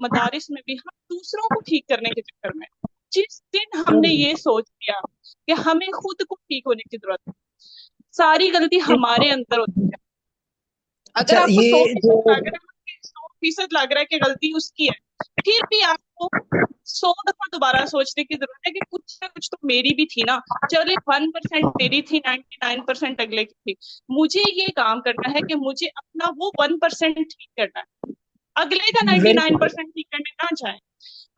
S10: مدارس میں بھی ہم دوسروں کو ٹھیک کرنے کے چکر میں جس دن ہم نے یہ سوچ لیا کہ ہمیں خود کو ٹھیک ہونے کی ضرورت ہے، ساری غلطی ہمارے اندر ہوتی ہے۔ اگر
S2: اچھا
S10: آپ کو
S2: یہ
S10: 100% لگ رہا ہے کہ غلطی اس کی ہے، پھر بھی آپ کو 100 دفعہ دوبارہ سوچنے کی ضرورت ہے کہ کچھ نہ کچھ تو میری بھی تھی نا، چلے 1% میری تھی، 99% اگلے کی تھی، مجھے یہ کام کرنا ہے کہ مجھے اپنا وہ 1% ٹھیک کرنا ہے، اگلے کا
S2: ویری
S10: 99% ٹھیک کرنے نہ جائیں،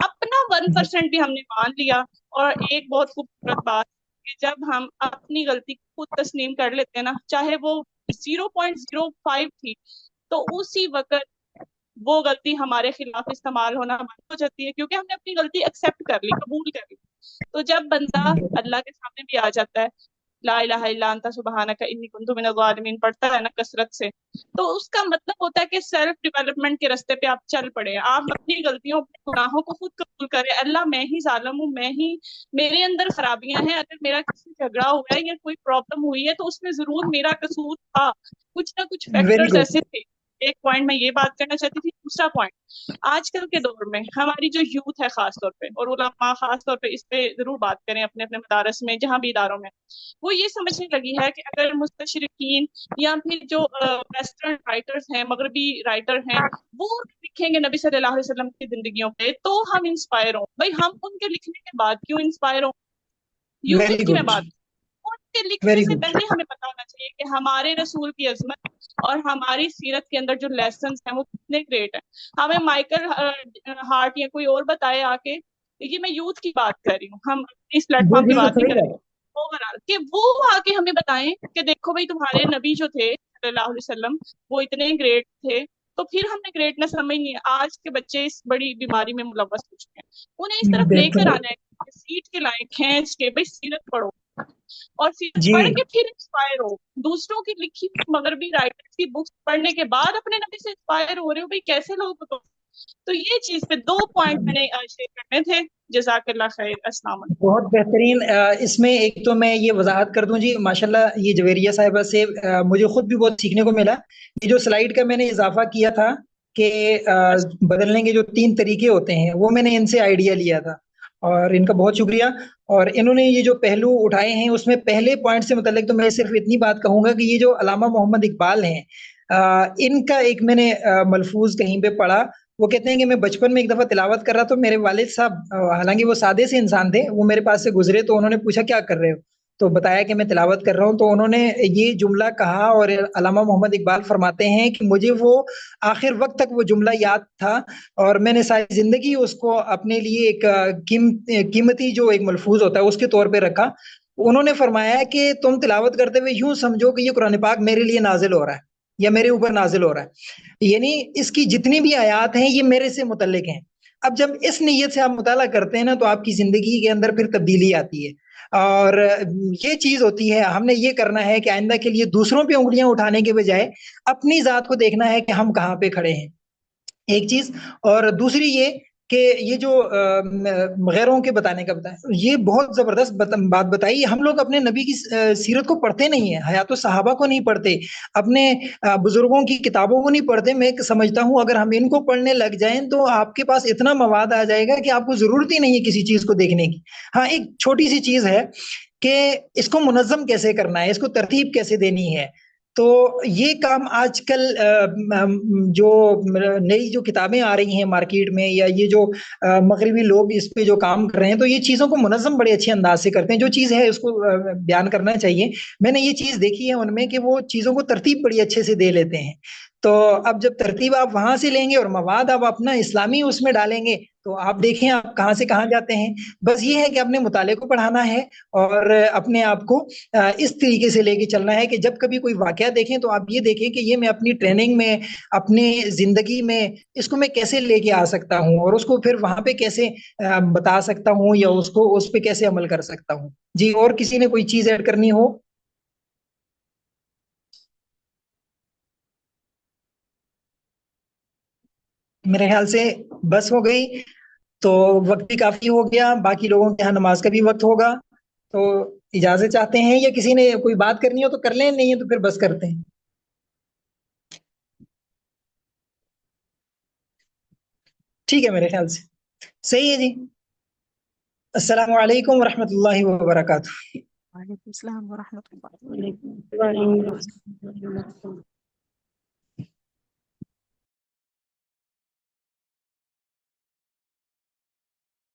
S10: اپنا 1% بھی ہم نے مان لیا۔ اور ایک بہت خوبصورت بات کہ جب ہم اپنی غلطی کو خود تسلیم کر لیتے ہیں نا، چاہے وہ 0.05 تھی، تو اسی وقت وہ غلطی ہمارے خلاف استعمال ہونا بند ہو جاتی ہے، کیونکہ ہم نے اپنی غلطی ایکسیپٹ کر لی، قبول کر لی۔ تو جب بندہ اللہ کے سامنے بھی آ جاتا ہے، لا الہ الا انت سبحانک انی کنت من الظالمین پڑھتا ہے نا کثرت سے، تو اس کا مطلب ہوتا ہے کہ سیلف ڈیولپمنٹ کے راستے پہ آپ چل پڑے، آپ اپنی غلطیوں اپنے گناہوں کو خود قبول کریں، اللہ میں ہی ظالم ہوں، میرے اندر خرابیاں ہیں، اگر میرا کسی سے جھگڑا ہوا ہے یا کوئی پرابلم ہوئی ہے تو اس میں ضرور میرا قصور تھا، کچھ نہ کچھ فیکٹرز
S2: گڈ
S10: ایسے تھے۔ ایک پوائنٹ میں یہ بات کرنا چاہتی تھی۔ دوسرا پوائنٹ، آج کل کے دور میں ہماری جو یوتھ ہے خاص طور پہ، اور علماء خاص طور پہ اس پہ ضرور بات کریں اپنے اپنے مدارس میں جہاں بھی اداروں میں، وہ یہ سمجھنے لگی ہے کہ اگر مستشرقین یا پھر جو ویسٹرن رائٹرز ہیں، مغربی رائٹر ہیں، وہ لکھیں گے نبی صلی اللہ علیہ وسلم کی زندگیوں پہ تو ہم انسپائر ہوں۔ بھائی ہم ان کے لکھنے کے بعد کیوں انسپائر ہوں؟ یوتھ
S2: ویری
S10: کی میں
S2: گڈ
S10: بات، ان کے لکھنے
S2: ویری
S10: سے
S2: گڈ
S10: پہلے ہمیں پتا ہونا چاہیے کہ ہمارے رسول کی عظمت اور ہماری سیرت کے اندر جو لیسنز ہیں وہ کتنے گریٹ ہیں۔ ہمیں مائیکل ہارٹ یا کوئی اور بتائے آ کے یہ میں یوتھ کی بات کر رہی ہوں، ہم اس پلیٹ فارم کی بات نہیں کر رہے، اوورآل کہ وہ آ کے ہمیں بتائیں کہ دیکھو بھائی تمہارے نبی جو تھے صلی اللہ علیہ وسلم وہ اتنے گریٹ تھے، تو پھر ہم نے گریٹنس سمجھنی ہے۔ آج کے بچے اس بڑی بیماری میں ملوث ہو چکے ہیں، انہیں اس طرف لے کر آنا ہے کہ سیٹ کے لائے کھینچ کے بھائی سیرت پڑھو، اور سیرت
S2: جی
S10: پڑھ کے پھر انسپائر ہو، دوسروں کی لکھی مغربی رائٹرز کی بکس پڑھنے کے بعد اپنے نبی سے انسپائر ہو رہے ہو، بھائی کیسے لوگ ہو؟ تو یہ چیز پہ 2 پوائنٹ میں نے شیئر کرنے تھے۔ جزاک اللہ خیر، السلام علیکم۔
S2: بہت بہترین۔ اس میں ایک تو میں یہ وضاحت کر دوں جی، ماشاءاللہ یہ جویریہ صاحبہ سے مجھے خود بھی بہت سیکھنے کو ملا۔ یہ جو سلائیڈ کا میں نے اضافہ کیا تھا کہ بدلنے کے جو 3 طریقے ہوتے ہیں، وہ میں نے ان سے آئیڈیا لیا تھا، اور ان کا بہت شکریہ۔ اور انہوں نے یہ جو پہلو اٹھائے ہیں، اس میں پہلے پوائنٹ سے متعلق تو میں صرف اتنی بات کہوں گا کہ یہ جو علامہ محمد اقبال ہیں، ان کا ایک میں نے ملفوظ کہیں پہ پڑھا، وہ کہتے ہیں کہ میں بچپن میں ایک دفعہ تلاوت کر رہا تو میرے والد صاحب، حالانکہ وہ سادے سے انسان تھے، وہ میرے پاس سے گزرے تو انہوں نے پوچھا کیا کر رہے ہو، تو بتایا کہ میں تلاوت کر رہا ہوں، تو انہوں نے یہ جملہ کہا، اور علامہ محمد اقبال فرماتے ہیں کہ مجھے وہ آخر وقت تک وہ جملہ یاد تھا، اور میں نے ساری زندگی اس کو اپنے لیے ایک قیمتی جو ایک ملفوظ ہوتا ہے اس کے طور پہ رکھا۔ انہوں نے فرمایا کہ تم تلاوت کرتے ہوئے یوں سمجھو کہ یہ قرآن پاک میرے لیے نازل ہو رہا ہے یا میرے اوپر نازل ہو رہا ہے، یعنی اس کی جتنی بھی آیات ہیں یہ میرے سے متعلق ہیں۔ اب جب اس نیت سے آپ مطالعہ کرتے ہیں نا، تو آپ کی زندگی کے اندر پھر تبدیلی آتی ہے، اور یہ چیز ہوتی ہے، ہم نے یہ کرنا ہے کہ آئندہ کے لیے دوسروں پہ انگلیاں اٹھانے کے بجائے اپنی ذات کو دیکھنا ہے کہ ہم کہاں پہ کھڑے ہیں، ایک چیز۔ اور دوسری یہ کہ یہ جو غیروں کے بتانے کا بتایا، یہ بہت زبردست بات بتائی۔ ہم لوگ اپنے نبی کی سیرت کو پڑھتے نہیں ہیں، حیات الصحابہ کو نہیں پڑھتے، اپنے بزرگوں کی کتابوں کو نہیں پڑھتے۔ میں سمجھتا ہوں اگر ہم ان کو پڑھنے لگ جائیں تو آپ کے پاس اتنا مواد آ جائے گا کہ آپ کو ضرورت ہی نہیں ہے کسی چیز کو دیکھنے کی۔ ہاں، ایک چھوٹی سی چیز ہے کہ اس کو منظم کیسے کرنا ہے، اس کو ترتیب کیسے دینی ہے، تو یہ کام آج کل جو نئی جو کتابیں آ رہی ہیں مارکیٹ میں، یا یہ جو مغربی لوگ اس پہ جو کام کر رہے ہیں، تو یہ چیزوں کو منظم بڑے اچھے انداز سے کرتے ہیں۔ جو چیز ہے اس کو بیان کرنا چاہیے۔ میں نے یہ چیز دیکھی ہے ان میں کہ وہ چیزوں کو ترتیب بڑی اچھے سے دے لیتے ہیں۔ تو اب جب ترتیب آپ وہاں سے لیں گے اور مواد آپ اپنا اسلامی اس میں ڈالیں گے، تو آپ دیکھیں آپ کہاں سے کہاں جاتے ہیں۔ بس یہ ہے کہ اپنے مطالعے کو پڑھانا ہے، اور اپنے آپ کو اس طریقے سے لے کے چلنا ہے کہ جب کبھی کوئی واقعہ دیکھیں تو آپ یہ دیکھیں کہ یہ میں اپنی ٹریننگ میں، اپنی زندگی میں اس کو میں کیسے لے کے آ سکتا ہوں، اور اس کو پھر وہاں پہ کیسے بتا سکتا ہوں، یا اس پہ کیسے عمل کر سکتا ہوں۔ جی، اور کسی نے کوئی چیز ایڈ کرنی ہو؟ میرے خیال سے بس ہو گئی، تو وقت بھی کافی ہو گیا، باقی لوگوں کے یہاں نماز کا بھی وقت ہوگا، تو اجازت چاہتے ہیں، یا کسی نے کوئی بات کرنی ہو تو کر لیں، نہیں ہے تو پھر بس کرتے ہیں۔ ٹھیک ہے، میرے خیال سے صحیح ہے جی۔ السلام علیکم ورحمۃ اللہ وبرکاتہ۔
S9: وعلیکم السلام ورحمۃ اللہ۔
S4: وعلیکم السلام۔